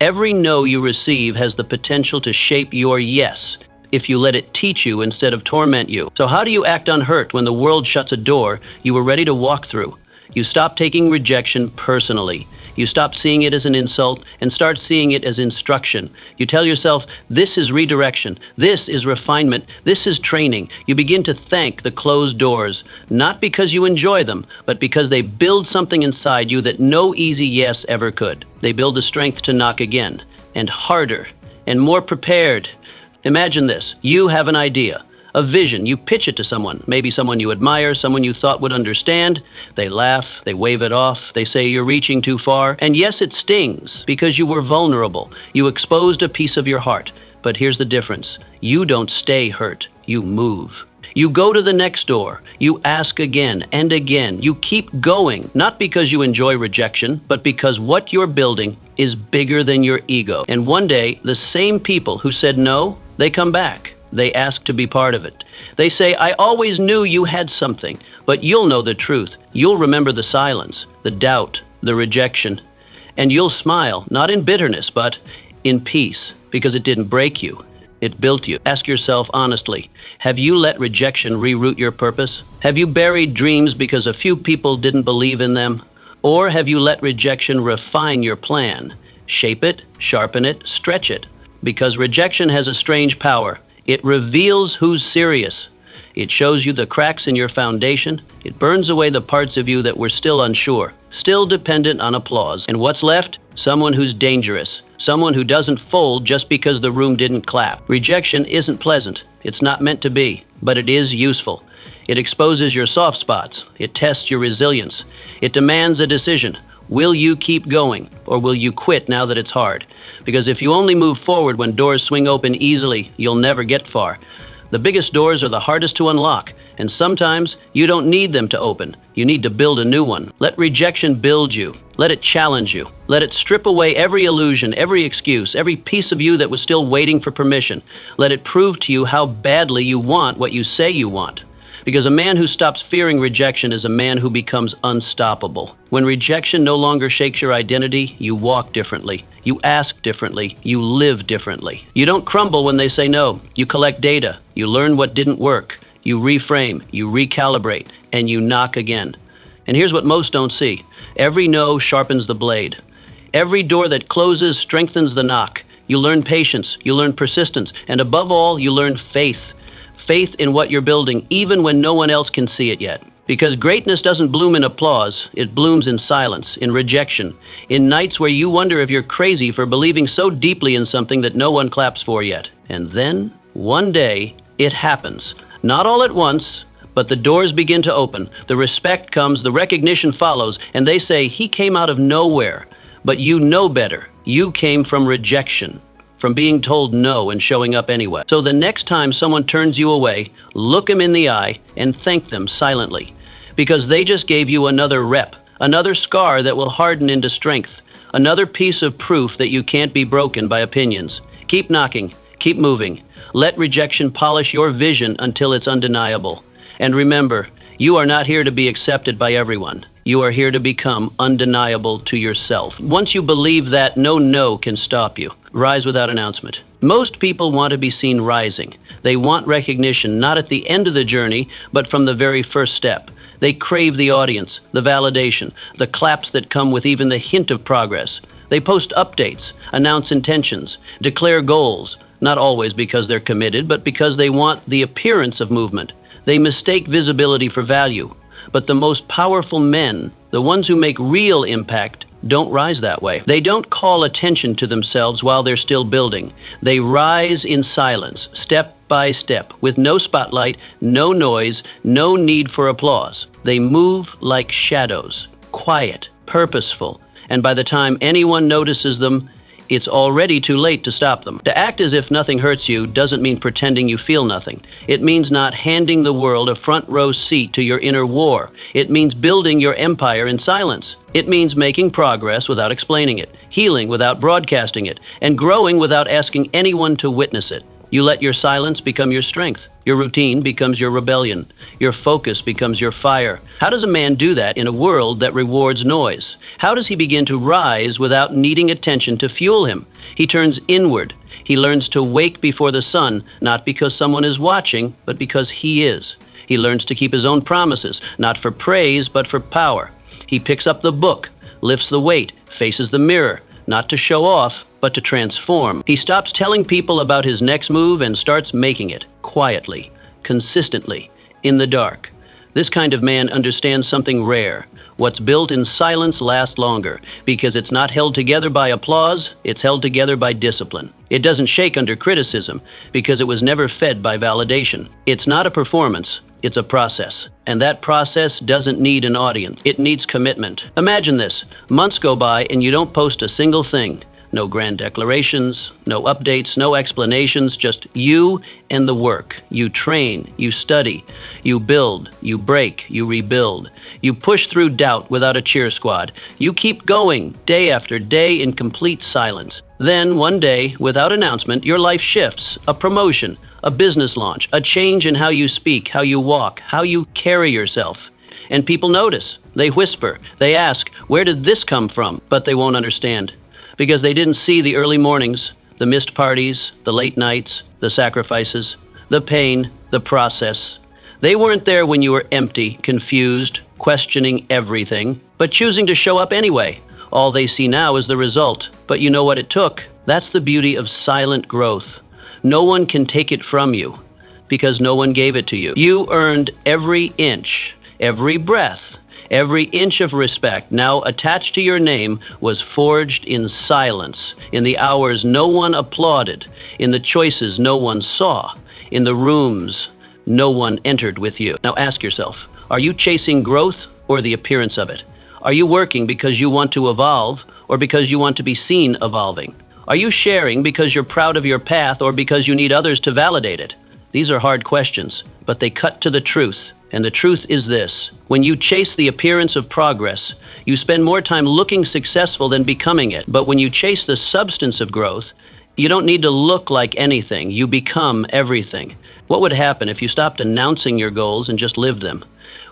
Every no you receive has the potential to shape your yes if you let it teach you instead of torment you. So how do you act unhurt when the world shuts a door you were ready to walk through? You stop taking rejection personally. You stop seeing it as an insult and start seeing it as instruction. You tell yourself, this is redirection, this is refinement, this is training. You begin to thank the closed doors, not because you enjoy them, but because they build something inside you that no easy yes ever could. They build the strength to knock again, and harder, and more prepared. Imagine this. You have an idea, a vision. You pitch it to someone, maybe someone you admire, someone you thought would understand. They laugh, they wave it off, they say you're reaching too far. And yes, it stings because you were vulnerable. You exposed a piece of your heart. But here's the difference. You don't stay hurt. You move. You go to the next door. You ask again and again. You keep going, not because you enjoy rejection, but because what you're building is bigger than your ego. And one day, the same people who said no, they come back. They ask to be part of it. They say, I always knew you had something, but you'll know the truth. You'll remember the silence, the doubt, the rejection, and you'll smile, not in bitterness, but in peace, because it didn't break you. It built you. Ask yourself honestly, have you let rejection reroute your purpose? Have you buried dreams because a few people didn't believe in them? Or have you let rejection refine your plan? Shape it, sharpen it, stretch it. Because rejection has a strange power. It reveals who's serious. It shows you the cracks in your foundation. It burns away the parts of you that were still unsure, still dependent on applause. And what's left? Someone who's dangerous. Someone who doesn't fold just because the room didn't clap. Rejection isn't pleasant. It's not meant to be, but it is useful. It exposes your soft spots. It tests your resilience. It demands a decision. Will you keep going, or will you quit now that it's hard? Because if you only move forward when doors swing open easily, you'll never get far. The biggest doors are the hardest to unlock, and sometimes you don't need them to open. You need to build a new one. Let rejection build you. Let it challenge you. Let it strip away every illusion, every excuse, every piece of you that was still waiting for permission. Let it prove to you how badly you want what you say you want. Because a man who stops fearing rejection is a man who becomes unstoppable. When rejection no longer shakes your identity, you walk differently. You ask differently. You live differently. You don't crumble when they say no. You collect data. You learn what didn't work. You reframe. You recalibrate. And you knock again. And here's what most don't see. Every no sharpens the blade. Every door that closes strengthens the knock. You learn patience. You learn persistence. And above all, you learn faith. Faith in what you're building, even when no one else can see it yet. Because greatness doesn't bloom in applause, it blooms in silence, in rejection, in nights where you wonder if you're crazy for believing so deeply in something that no one claps for yet. And then, one day, it happens. Not all at once, but the doors begin to open. The respect comes, the recognition follows, and they say, he came out of nowhere. But you know better. You came from rejection. From being told no and showing up anyway. So the next time someone turns you away, look them in the eye and thank them silently. Because they just gave you another rep, another scar that will harden into strength, another piece of proof that you can't be broken by opinions. Keep knocking, keep moving. Let rejection polish your vision until it's undeniable. And remember, you are not here to be accepted by everyone. You are here to become undeniable to yourself. Once you believe that, no can stop you. Rise without announcement. Most people want to be seen rising. They want recognition, not at the end of the journey, but from the very first step. They crave the audience, the validation, the claps that come with even the hint of progress. They post updates, announce intentions, declare goals, not always because they're committed, but because they want the appearance of movement. They mistake visibility for value. But the most powerful men, the ones who make real impact, don't rise that way. They don't call attention to themselves while they're still building. They rise in silence, step by step, with no spotlight, no noise, no need for applause. They move like shadows, quiet, purposeful, And by the time anyone notices them, it's already too late to stop them. To act as if nothing hurts you doesn't mean pretending you feel nothing. It means not handing the world a front row seat to your inner war. It means building your empire in silence. It means making progress without explaining it, healing without broadcasting it, and growing without asking anyone to witness it. You let your silence become your strength. Your routine becomes your rebellion. Your focus becomes your fire. How does a man do that in a world that rewards noise? How does he begin to rise without needing attention to fuel him? He turns inward. He learns to wake before the sun, not because someone is watching, but because he is. He learns to keep his own promises, not for praise, but for power. He picks up the book, lifts the weight, faces the mirror, not to show off, but to transform. He stops telling people about his next move and starts making it, quietly, consistently, in the dark. This kind of man understands something rare. What's built in silence lasts longer, because it's not held together by applause, it's held together by discipline. It doesn't shake under criticism, because it was never fed by validation. It's not a performance, it's a process. And that process doesn't need an audience. It needs commitment. Imagine this. Months go by and you don't post a single thing. No grand declarations, no updates, no explanations, just you and the work. You train, you study, you build, you break, you rebuild. You push through doubt without a cheer squad. You keep going day after day in complete silence. Then one day, without announcement, your life shifts. A promotion, a business launch, a change in how you speak, how you walk, how you carry yourself. And people notice. They whisper. They ask, where did this come from? But they won't understand. Because they didn't see the early mornings, the missed parties, the late nights, the sacrifices, the pain, the process. They weren't there when you were empty, confused, questioning everything, but choosing to show up anyway. All they see now is the result. But you know what it took? That's the beauty of silent growth. No one can take it from you because no one gave it to you. You earned every inch, every breath. Every inch of respect now attached to your name was forged in silence, in the hours no one applauded, in the choices no one saw, in the rooms no one entered with you. Now ask yourself, are you chasing growth or the appearance of it? Are you working because you want to evolve or because you want to be seen evolving? Are you sharing because you're proud of your path or because you need others to validate it? These are hard questions, but they cut to the truth. And the truth is this: when you chase the appearance of progress, you spend more time looking successful than becoming it. But when you chase the substance of growth, you don't need to look like anything. You become everything. What would happen if you stopped announcing your goals and just lived them?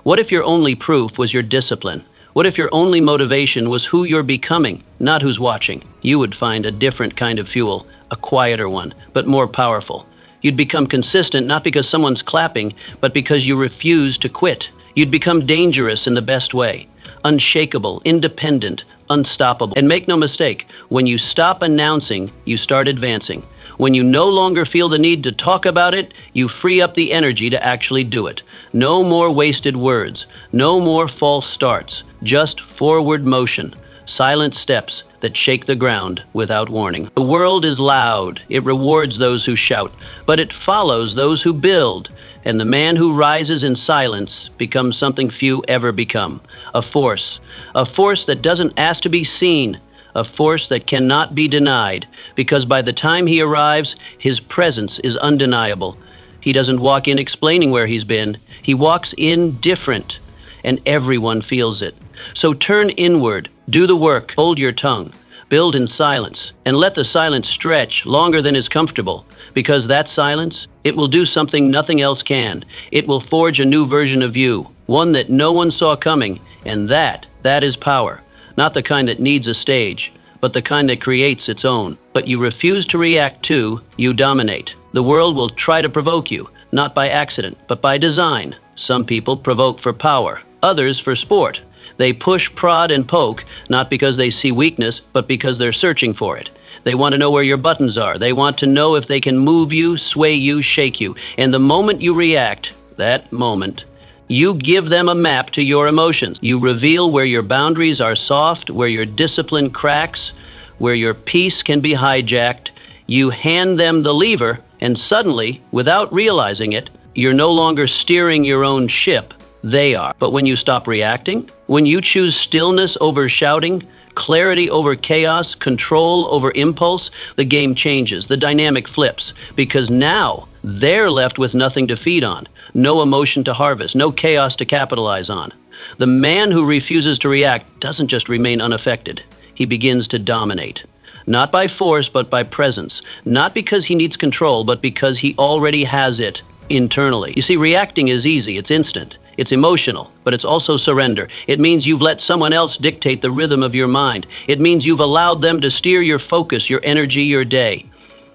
What if your only proof was your discipline? What if your only motivation was who you're becoming, not who's watching? You would find a different kind of fuel, a quieter one, but more powerful. You'd become consistent not because someone's clapping, but because you refuse to quit. You'd become dangerous in the best way, unshakable, independent, unstoppable. And make no mistake, when you stop announcing, you start advancing. When you no longer feel the need to talk about it, you free up the energy to actually do it. No more wasted words, no more false starts, just forward motion, silent steps that shake the ground without warning. The world is loud. It rewards those who shout, but it follows those who build. And the man who rises in silence becomes something few ever become. A force that doesn't ask to be seen, a force that cannot be denied, because by the time he arrives, his presence is undeniable. He doesn't walk in explaining where he's been. He walks in different, and everyone feels it. So turn inward, do the work, hold your tongue, build in silence, and let the silence stretch longer than is comfortable, because that silence, it will do something nothing else can. It will forge a new version of you, one that no one saw coming, and that is power. Not the kind that needs a stage, but the kind that creates its own. But you refuse to react to, you dominate. The world will try to provoke you, not by accident, but by design. Some people provoke for power, others for sport. They push, prod, and poke, not because they see weakness, but because they're searching for it. They want to know where your buttons are. They want to know if they can move you, sway you, shake you. And the moment you react, that moment, you give them a map to your emotions. You reveal where your boundaries are soft, where your discipline cracks, where your peace can be hijacked. You hand them the lever, and suddenly, without realizing it, you're no longer steering your own ship. They are. But when you stop reacting, when you choose stillness over shouting, clarity over chaos, control over impulse, the game changes. The dynamic flips because now they're left with nothing to feed on, no emotion to harvest, no chaos to capitalize on. The man who refuses to react doesn't just remain unaffected. He begins to dominate. Not by force, but by presence. Not because he needs control, but because he already has it internally. You see, reacting is easy. It's instant. It's emotional, but it's also surrender. It means you've let someone else dictate the rhythm of your mind. It means you've allowed them to steer your focus, your energy, your day.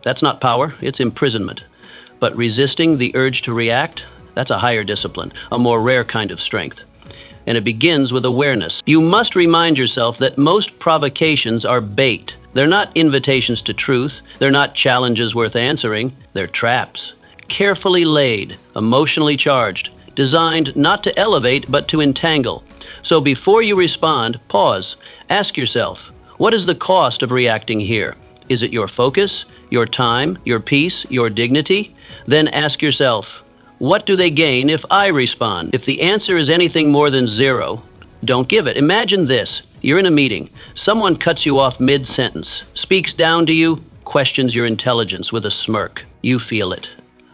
That's not power, it's imprisonment. But resisting the urge to react, that's a higher discipline, a more rare kind of strength. And it begins with awareness. You must remind yourself that most provocations are bait. They're not invitations to truth. They're not challenges worth answering. They're traps. Carefully laid, emotionally charged, designed not to elevate, but to entangle. So before you respond, pause. Ask yourself, what is the cost of reacting here? Is it your focus, your time, your peace, your dignity? Then ask yourself, what do they gain if I respond? If the answer is anything more than zero, don't give it. Imagine this. You're in a meeting. Someone cuts you off mid-sentence, speaks down to you, questions your intelligence with a smirk. You feel it,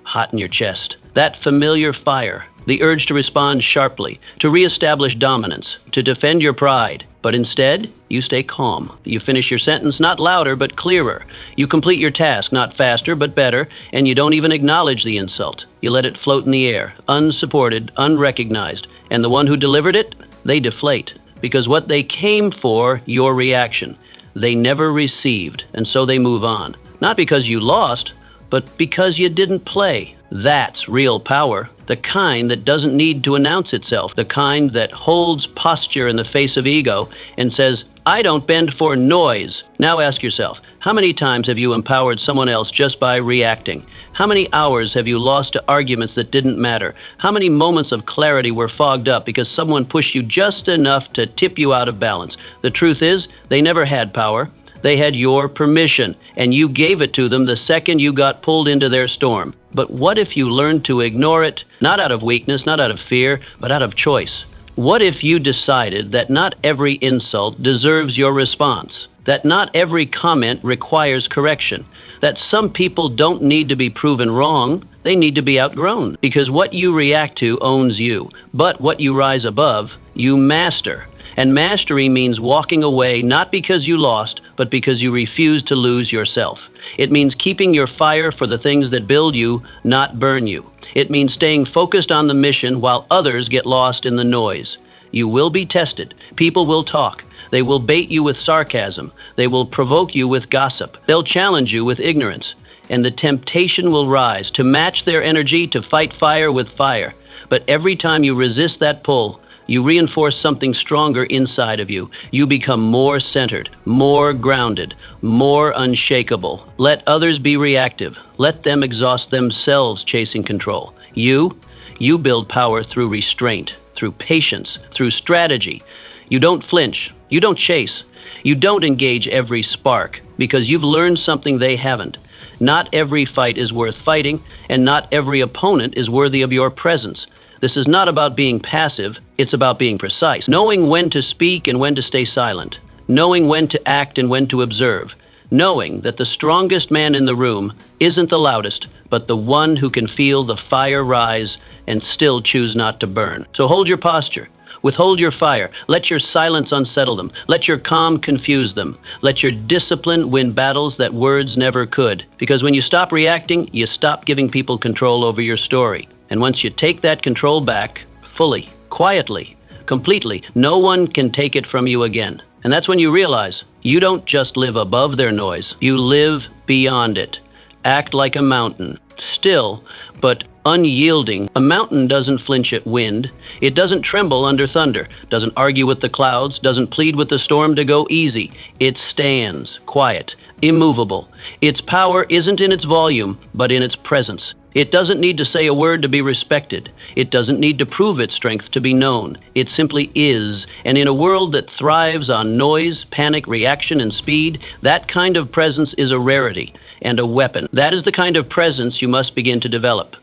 hot in your chest. That familiar fire, the urge to respond sharply, to reestablish dominance, to defend your pride. But instead, you stay calm. You finish your sentence not louder, but clearer. You complete your task not faster, but better, and you don't even acknowledge the insult. You let it float in the air, unsupported, unrecognized. And the one who delivered it, they deflate. Because what they came for, your reaction, they never received, and so they move on. Not because you lost, but because you didn't play. That's real power, the kind that doesn't need to announce itself, the kind that holds posture in the face of ego and says, I don't bend for noise. Now ask yourself, how many times have you empowered someone else just by reacting? How many hours have you lost to arguments that didn't matter? How many moments of clarity were fogged up because someone pushed you just enough to tip you out of balance? The truth is, they never had power. They had your permission, and you gave it to them the second you got pulled into their storm. But what if you learned to ignore it, not out of weakness, not out of fear, but out of choice? What if you decided that not every insult deserves your response, that not every comment requires correction, that some people don't need to be proven wrong, they need to be outgrown, because what you react to owns you, but what you rise above, you master. And mastery means walking away not because you lost, but because you refuse to lose yourself. It means keeping your fire for the things that build you, not burn you. It means staying focused on the mission while others get lost in the noise. You will be tested. People will talk. They will bait you with sarcasm. They will provoke you with gossip. They'll challenge you with ignorance. And the temptation will rise to match their energy, to fight fire with fire. But every time you resist that pull, you reinforce something stronger inside of you. You become more centered, more grounded, more unshakable. Let others be reactive. Let them exhaust themselves chasing control. You build power through restraint, through patience, through strategy. You don't flinch. You don't chase. You don't engage every spark because you've learned something they haven't. Not every fight is worth fighting, and not every opponent is worthy of your presence. This is not about being passive, it's about being precise. Knowing when to speak and when to stay silent. Knowing when to act and when to observe. Knowing that the strongest man in the room isn't the loudest, but the one who can feel the fire rise and still choose not to burn. So hold your posture. Withhold your fire. Let your silence unsettle them. Let your calm confuse them. Let your discipline win battles that words never could. Because when you stop reacting, you stop giving people control over your story. And once you take that control back, fully, quietly, completely, no one can take it from you again. And that's when you realize you don't just live above their noise, you live beyond it. Act like a mountain, still, but unyielding. A mountain doesn't flinch at wind. It doesn't tremble under thunder, doesn't argue with the clouds, doesn't plead with the storm to go easy. It stands, quiet, immovable. Its power isn't in its volume, but in its presence. It doesn't need to say a word to be respected. It doesn't need to prove its strength to be known. It simply is. And in a world that thrives on noise, panic, reaction, and speed, that kind of presence is a rarity and a weapon. That is the kind of presence you must begin to develop.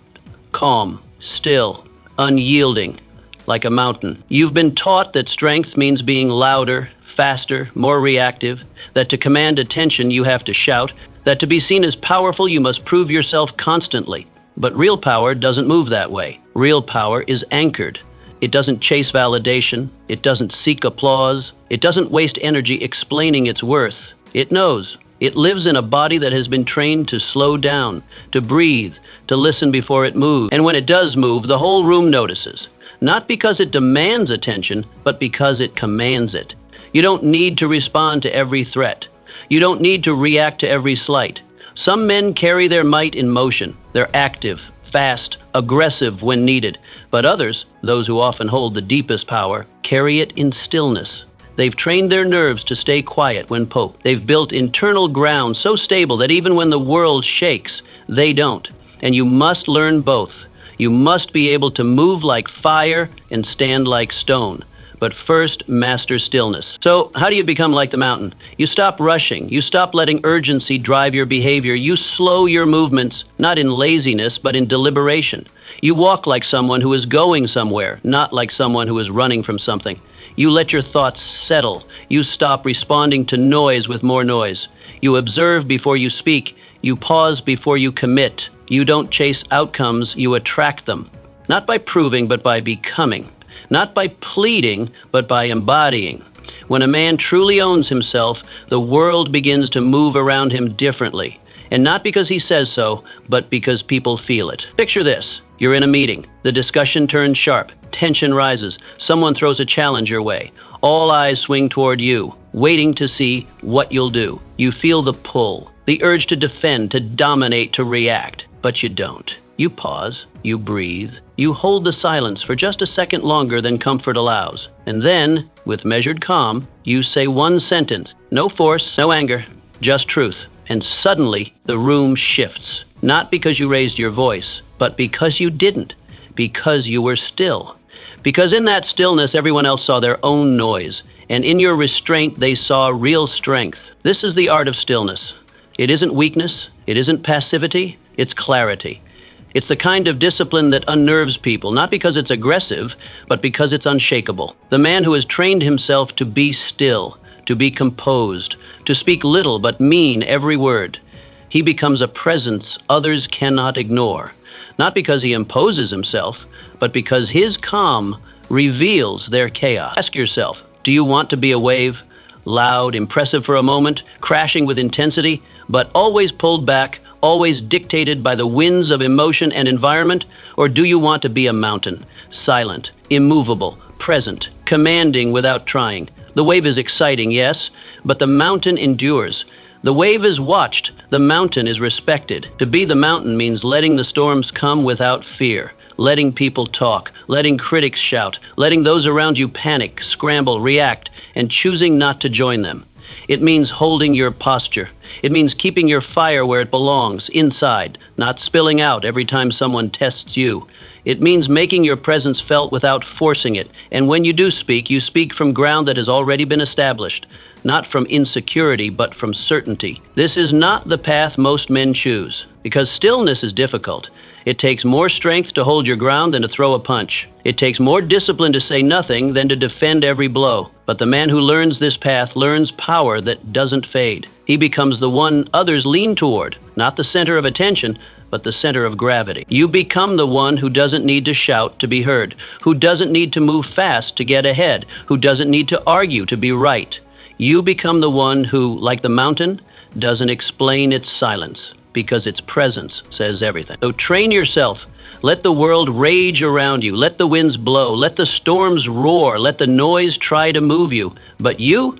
Calm, still, unyielding, like a mountain. You've been taught that strength means being louder, faster, more reactive, that to command attention you have to shout, that to be seen as powerful you must prove yourself constantly. But real power doesn't move that way. Real power is anchored. It doesn't chase validation. It doesn't seek applause. It doesn't waste energy explaining its worth. It knows. It lives in a body that has been trained to slow down, to breathe, to listen before it moves. And when it does move, the whole room notices. Not because it demands attention, but because it commands it. You don't need to respond to every threat. You don't need to react to every slight. Some men carry their might in motion. They're active, fast, aggressive when needed. But others, those who often hold the deepest power, carry it in stillness. They've trained their nerves to stay quiet when poked. They've built internal ground so stable that even when the world shakes, they don't. And you must learn both. You must be able to move like fire and stand like stone. But first, master stillness. So, how do you become like the mountain? You stop rushing. You stop letting urgency drive your behavior. You slow your movements, not in laziness, but in deliberation. You walk like someone who is going somewhere, not like someone who is running from something. You let your thoughts settle. You stop responding to noise with more noise. You observe before you speak. You pause before you commit. You don't chase outcomes, you attract them. Not by proving, but by becoming. Not by pleading, but by embodying. When a man truly owns himself, the world begins to move around him differently. And not because he says so, but because people feel it. Picture this. You're in a meeting. The discussion turns sharp. Tension rises. Someone throws a challenge your way. All eyes swing toward you, waiting to see what you'll do. You feel the pull, the urge to defend, to dominate, to react. But you don't. You pause, you breathe, you hold the silence for just a second longer than comfort allows. And then, with measured calm, you say one sentence. No force, no anger, just truth. And suddenly, the room shifts. Not because you raised your voice, but because you didn't. Because you were still. Because in that stillness, everyone else saw their own noise. And in your restraint, they saw real strength. This is the art of stillness. It isn't weakness. It isn't passivity. It's clarity. It's the kind of discipline that unnerves people, not because it's aggressive, but because it's unshakable. The man who has trained himself to be still, to be composed, to speak little but mean every word. He becomes a presence others cannot ignore. Not because he imposes himself, but because his calm reveals their chaos. Ask yourself, do you want to be a wave? Loud, impressive for a moment, crashing with intensity, but always pulled back, always dictated by the winds of emotion and environment? Or do you want to be a mountain, silent, immovable, present, commanding without trying? The wave is exciting, yes, but the mountain endures. The wave is watched, the mountain is respected. To be the mountain means letting the storms come without fear, letting people talk, letting critics shout, letting those around you panic, scramble, react, and choosing not to join them. It means holding your posture. It means keeping your fire where it belongs, inside, not spilling out every time someone tests you. It means making your presence felt without forcing it. And when you do speak, you speak from ground that has already been established, not from insecurity, but from certainty. This is not the path most men choose, because stillness is difficult. It takes more strength to hold your ground than to throw a punch. It takes more discipline to say nothing than to defend every blow. But the man who learns this path learns power that doesn't fade. He becomes the one others lean toward, not the center of attention, but the center of gravity. You become the one who doesn't need to shout to be heard, who doesn't need to move fast to get ahead, who doesn't need to argue to be right. You become the one who, like the mountain, doesn't explain its silence, because its presence says everything. So train yourself. Let the world rage around you. Let the winds blow. Let the storms roar. Let the noise try to move you. But you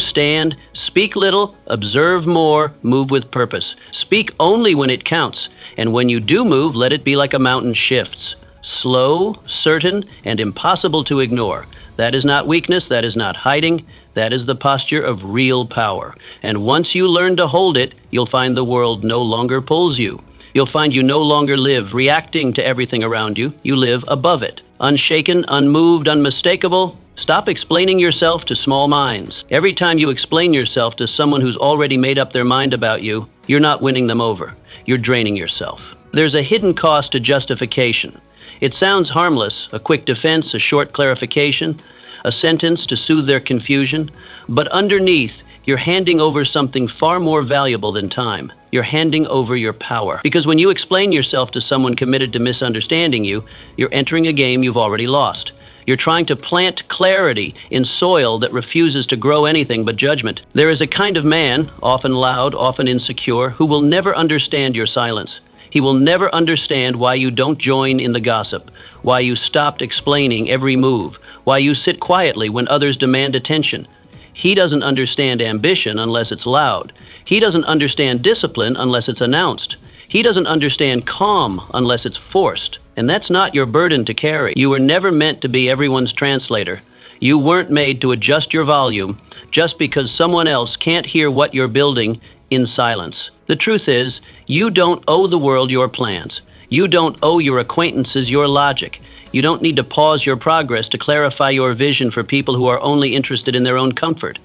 stand, speak little, observe more, move with purpose. Speak only when it counts. And when you do move, let it be like a mountain shifts. Slow, certain, and impossible to ignore. That is not weakness. That is not hiding. That is the posture of real power. And once you learn to hold it, you'll find the world no longer pulls you. You'll find you no longer live reacting to everything around you. You live above it. Unshaken, unmoved, unmistakable. Stop explaining yourself to small minds. Every time you explain yourself to someone who's already made up their mind about you, you're not winning them over. You're draining yourself. There's a hidden cost to justification. It sounds harmless, a quick defense, a short clarification. a sentence to soothe their confusion, but underneath, you're handing over something far more valuable than time. You're handing over your power. Because when you explain yourself to someone committed to misunderstanding you, you're entering a game you've already lost. You're trying to plant clarity in soil that refuses to grow anything but judgment. There is a kind of man, often loud, often insecure, who will never understand your silence. He will never understand why you don't join in the gossip, why you stopped explaining every move, why you sit quietly when others demand attention. He doesn't understand ambition unless it's loud. He doesn't understand discipline unless it's announced. He doesn't understand calm unless it's forced. And that's not your burden to carry. You were never meant to be everyone's translator. You weren't made to adjust your volume just because someone else can't hear what you're building in silence. The truth is, you don't owe the world your plans. You don't owe your acquaintances your logic. You don't need to pause your progress to clarify your vision for people who are only interested in their own comfort.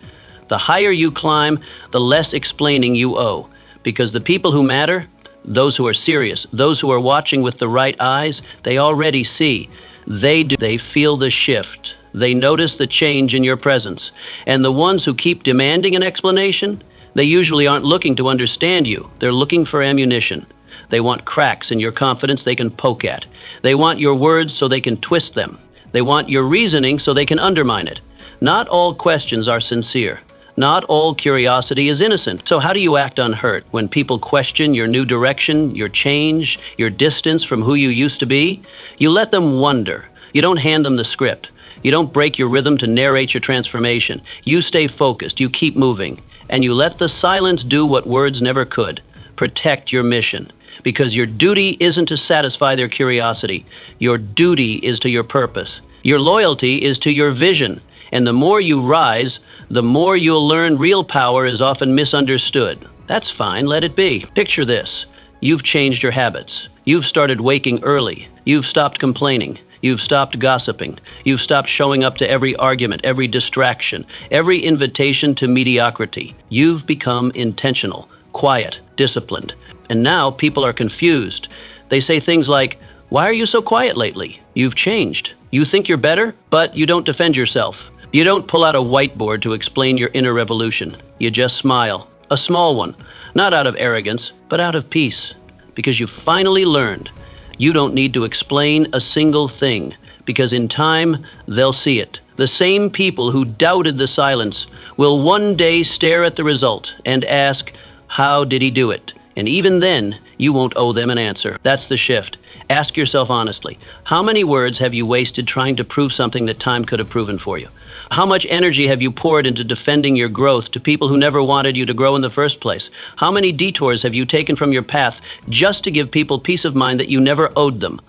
The higher you climb, the less explaining you owe. Because the people who matter, those who are serious, those who are watching with the right eyes, they already see. They feel the shift. They notice the change in your presence. And the ones who keep demanding an explanation, they usually aren't looking to understand you. They're looking for ammunition. They want cracks in your confidence they can poke at. They want your words so they can twist them. They want your reasoning so they can undermine it. Not all questions are sincere. Not all curiosity is innocent. So how do you act unhurt when people question your new direction, your change, your distance from who you used to be? You let them wonder. You don't hand them the script. You don't break your rhythm to narrate your transformation. You stay focused. You keep moving. And you let the silence do what words never could. Protect your mission. Because your duty isn't to satisfy their curiosity. Your duty is to your purpose. Your loyalty is to your vision. And the more you rise, the more you'll learn real power is often misunderstood. That's fine, let it be. Picture this. You've changed your habits. You've started waking early. You've stopped complaining. You've stopped gossiping. You've stopped showing up to every argument, every distraction, every invitation to mediocrity. You've become intentional, quiet, disciplined. And now people are confused. They say things like, "Why are you so quiet lately? You've changed. You think you're better, but you don't defend yourself." You don't pull out a whiteboard to explain your inner revolution. You just smile. A small one. Not out of arrogance, but out of peace. Because you finally learned you don't need to explain a single thing. Because in time, they'll see it. The same people who doubted the silence will one day stare at the result and ask, how did he do it? And even then, you won't owe them an answer. That's the shift. Ask yourself honestly, how many words have you wasted trying to prove something that time could have proven for you? How much energy have you poured into defending your growth to people who never wanted you to grow in the first place? How many detours have you taken from your path just to give people peace of mind that you never owed them?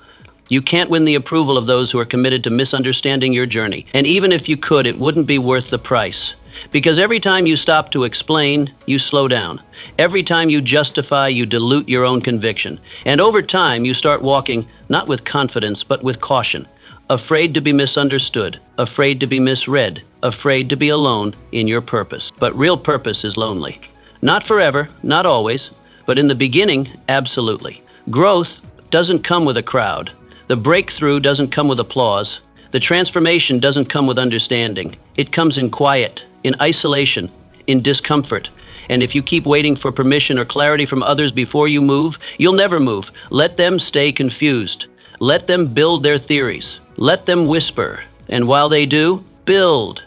You can't win the approval of those who are committed to misunderstanding your journey. And even if you could, it wouldn't be worth the price. Because every time you stop to explain, you slow down. Every time you justify, you dilute your own conviction. And over time, you start walking not with confidence, but with caution. Afraid to be misunderstood, afraid to be misread, afraid to be alone in your purpose. But real purpose is lonely. Not forever, not always, but in the beginning, absolutely. Growth doesn't come with a crowd. The breakthrough doesn't come with applause. The transformation doesn't come with understanding. It comes in quiet, in isolation, in discomfort. And if you keep waiting for permission or clarity from others before you move, you'll never move. Let them stay confused. Let them build their theories. Let them whisper. And while they do, build.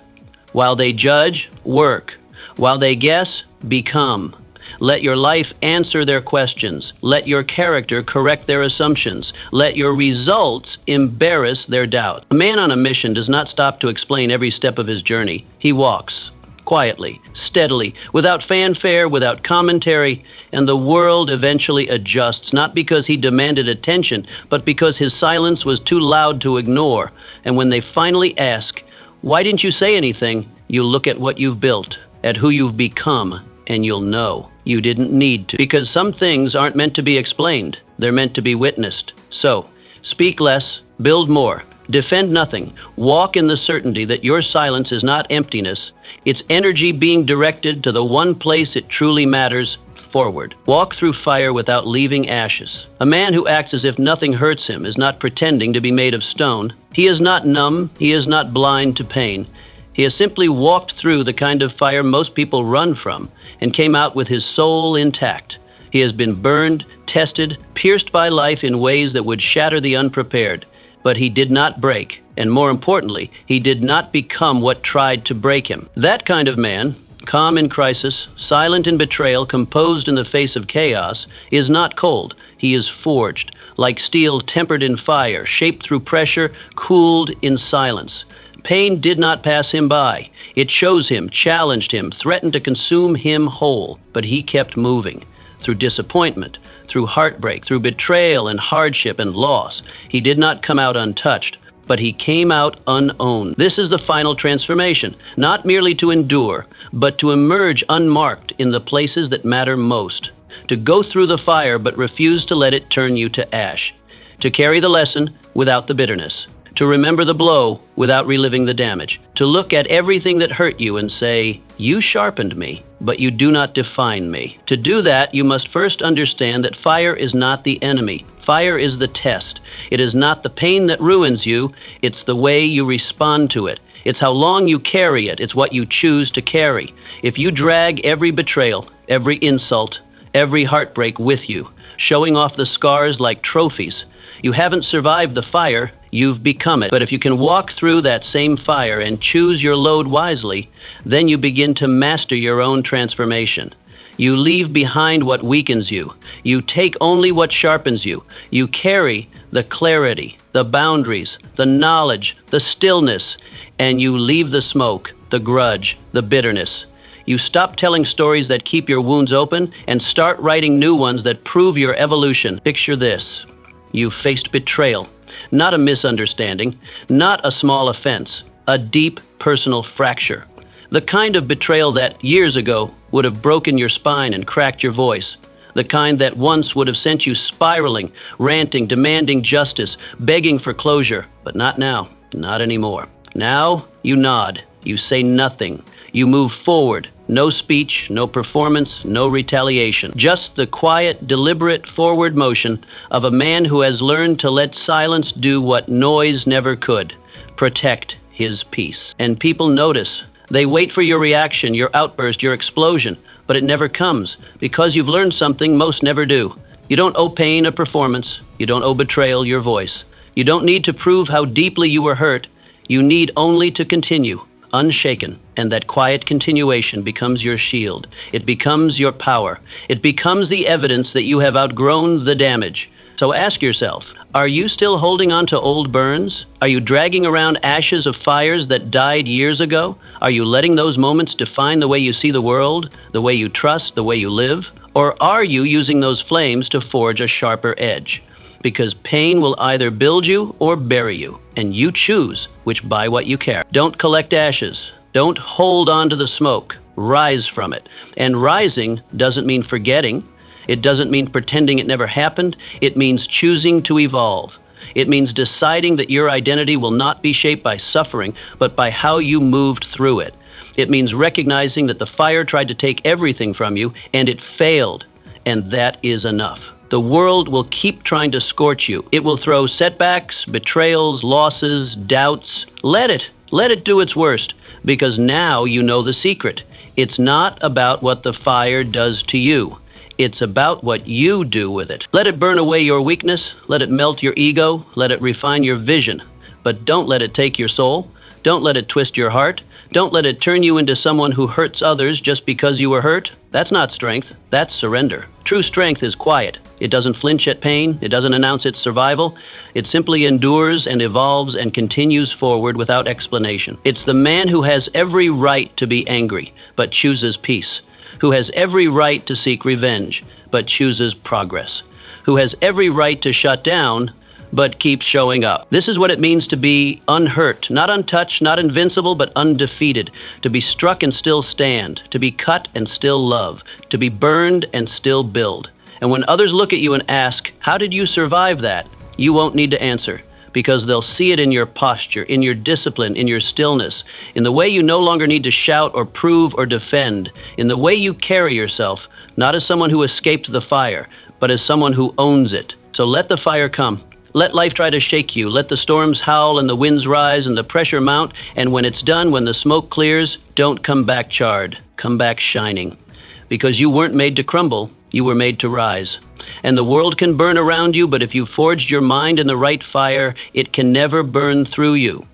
While they judge, work. While they guess, become. Let your life answer their questions. Let your character correct their assumptions. Let your results embarrass their doubt. A man on a mission does not stop to explain every step of his journey. He walks. Quietly, steadily, without fanfare, without commentary, and the world eventually adjusts, not because he demanded attention, but because his silence was too loud to ignore. And when they finally ask, "Why didn't you say anything?" you look at what you've built, at who you've become, and you'll know you didn't need to. Because some things aren't meant to be explained. They're meant to be witnessed. So, speak less, build more, defend nothing, walk in the certainty that your silence is not emptiness. It's energy being directed to the one place it truly matters, forward. Walk through fire without leaving ashes. A man who acts as if nothing hurts him is not pretending to be made of stone. He is not numb. He is not blind to pain. He has simply walked through the kind of fire most people run from and came out with his soul intact. He has been burned, tested, pierced by life in ways that would shatter the unprepared. But he did not break, and more importantly, he did not become what tried to break him. That kind of man, calm in crisis, silent in betrayal, composed in the face of chaos, is not cold. He is forged, like steel tempered in fire, shaped through pressure, cooled in silence. Pain did not pass him by. It chose him, challenged him, threatened to consume him whole, but he kept moving. Through disappointment, through heartbreak, through betrayal and hardship and loss. He did not come out untouched, but he came out unowned. This is the final transformation, not merely to endure, but to emerge unmarked in the places that matter most. To go through the fire but refuse to let it turn you to ash. To carry the lesson without the bitterness. To remember the blow without reliving the damage. To look at everything that hurt you and say, "You sharpened me, but you do not define me." To do that, you must first understand that fire is not the enemy. Fire is the test. It is not the pain that ruins you, it's the way you respond to it. It's how long you carry it. It's what you choose to carry. If you drag every betrayal, every insult, every heartbreak with you, showing off the scars like trophies, you haven't survived the fire, you've become it. But if you can walk through that same fire and choose your load wisely, then you begin to master your own transformation. You leave behind what weakens you. You take only what sharpens you. You carry the clarity, the boundaries, the knowledge, the stillness, and you leave the smoke, the grudge, the bitterness. You stop telling stories that keep your wounds open and start writing new ones that prove your evolution. Picture this. You faced betrayal, not a misunderstanding, not a small offense, a deep personal fracture. The kind of betrayal that years ago would have broken your spine and cracked your voice. The kind that once would have sent you spiraling, ranting, demanding justice, begging for closure, but not now, not anymore. Now you nod, you say nothing, you move forward. No speech, no performance, no retaliation. Just the quiet, deliberate forward motion of a man who has learned to let silence do what noise never could. Protect his peace. And people notice. They wait for your reaction, your outburst, your explosion, but it never comes because you've learned something most never do. You don't owe pain a performance. You don't owe betrayal your voice. You don't need to prove how deeply you were hurt. You need only to continue. Unshaken, and that quiet continuation becomes your shield. It becomes your power. It becomes the evidence that you have outgrown the damage. So ask yourself, are you still holding on to old burns? Are you dragging around ashes of fires that died years ago? Are you letting those moments define the way you see the world, the way you trust, the way you live? Or are you using those flames to forge a sharper edge? Because pain will either build you or bury you, and you choose which by what you carry. Don't collect ashes. Don't hold on to the smoke. Rise from it. And rising doesn't mean forgetting. It doesn't mean pretending it never happened. It means choosing to evolve. It means deciding that your identity will not be shaped by suffering, but by how you moved through it. It means recognizing that the fire tried to take everything from you, and it failed, and that is enough. The world will keep trying to scorch you. It will throw setbacks, betrayals, losses, doubts. Let it do its worst, because now you know the secret. It's not about what the fire does to you. It's about what you do with it. Let it burn away your weakness. Let it melt your ego. Let it refine your vision. But don't let it take your soul. Don't let it twist your heart. Don't let it turn you into someone who hurts others just because you were hurt. That's not strength. That's surrender. True strength is quiet. It doesn't flinch at pain. It doesn't announce its survival. It simply endures and evolves and continues forward without explanation. It's the man who has every right to be angry, but chooses peace. Who has every right to seek revenge, but chooses progress. Who has every right to shut down, but keeps showing up. This is what it means to be unhurt, not untouched, not invincible, but undefeated. To be struck and still stand. To be cut and still love. To be burned and still build. And when others look at you and ask, how did you survive that? You won't need to answer, because they'll see it in your posture, in your discipline, in your stillness, in the way you no longer need to shout or prove or defend, in the way you carry yourself, not as someone who escaped the fire, but as someone who owns it. So let the fire come. Let life try to shake you. Let the storms howl and the winds rise and the pressure mount. And when it's done, when the smoke clears, don't come back charred. Come back shining. Because you weren't made to crumble, you were made to rise. And the world can burn around you, but if you forged your mind in the right fire, it can never burn through you.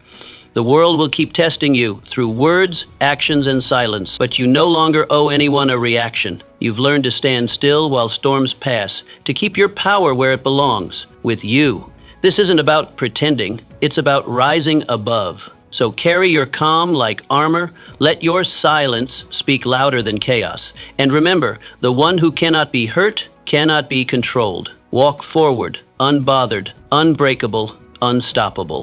The world will keep testing you through words, actions, and silence, but you no longer owe anyone a reaction. You've learned to stand still while storms pass, to keep your power where it belongs, with you. This isn't about pretending, it's about rising above. So carry your calm like armor, let your silence speak louder than chaos. And remember, the one who cannot be hurt cannot be controlled. Walk forward, unbothered, unbreakable, unstoppable.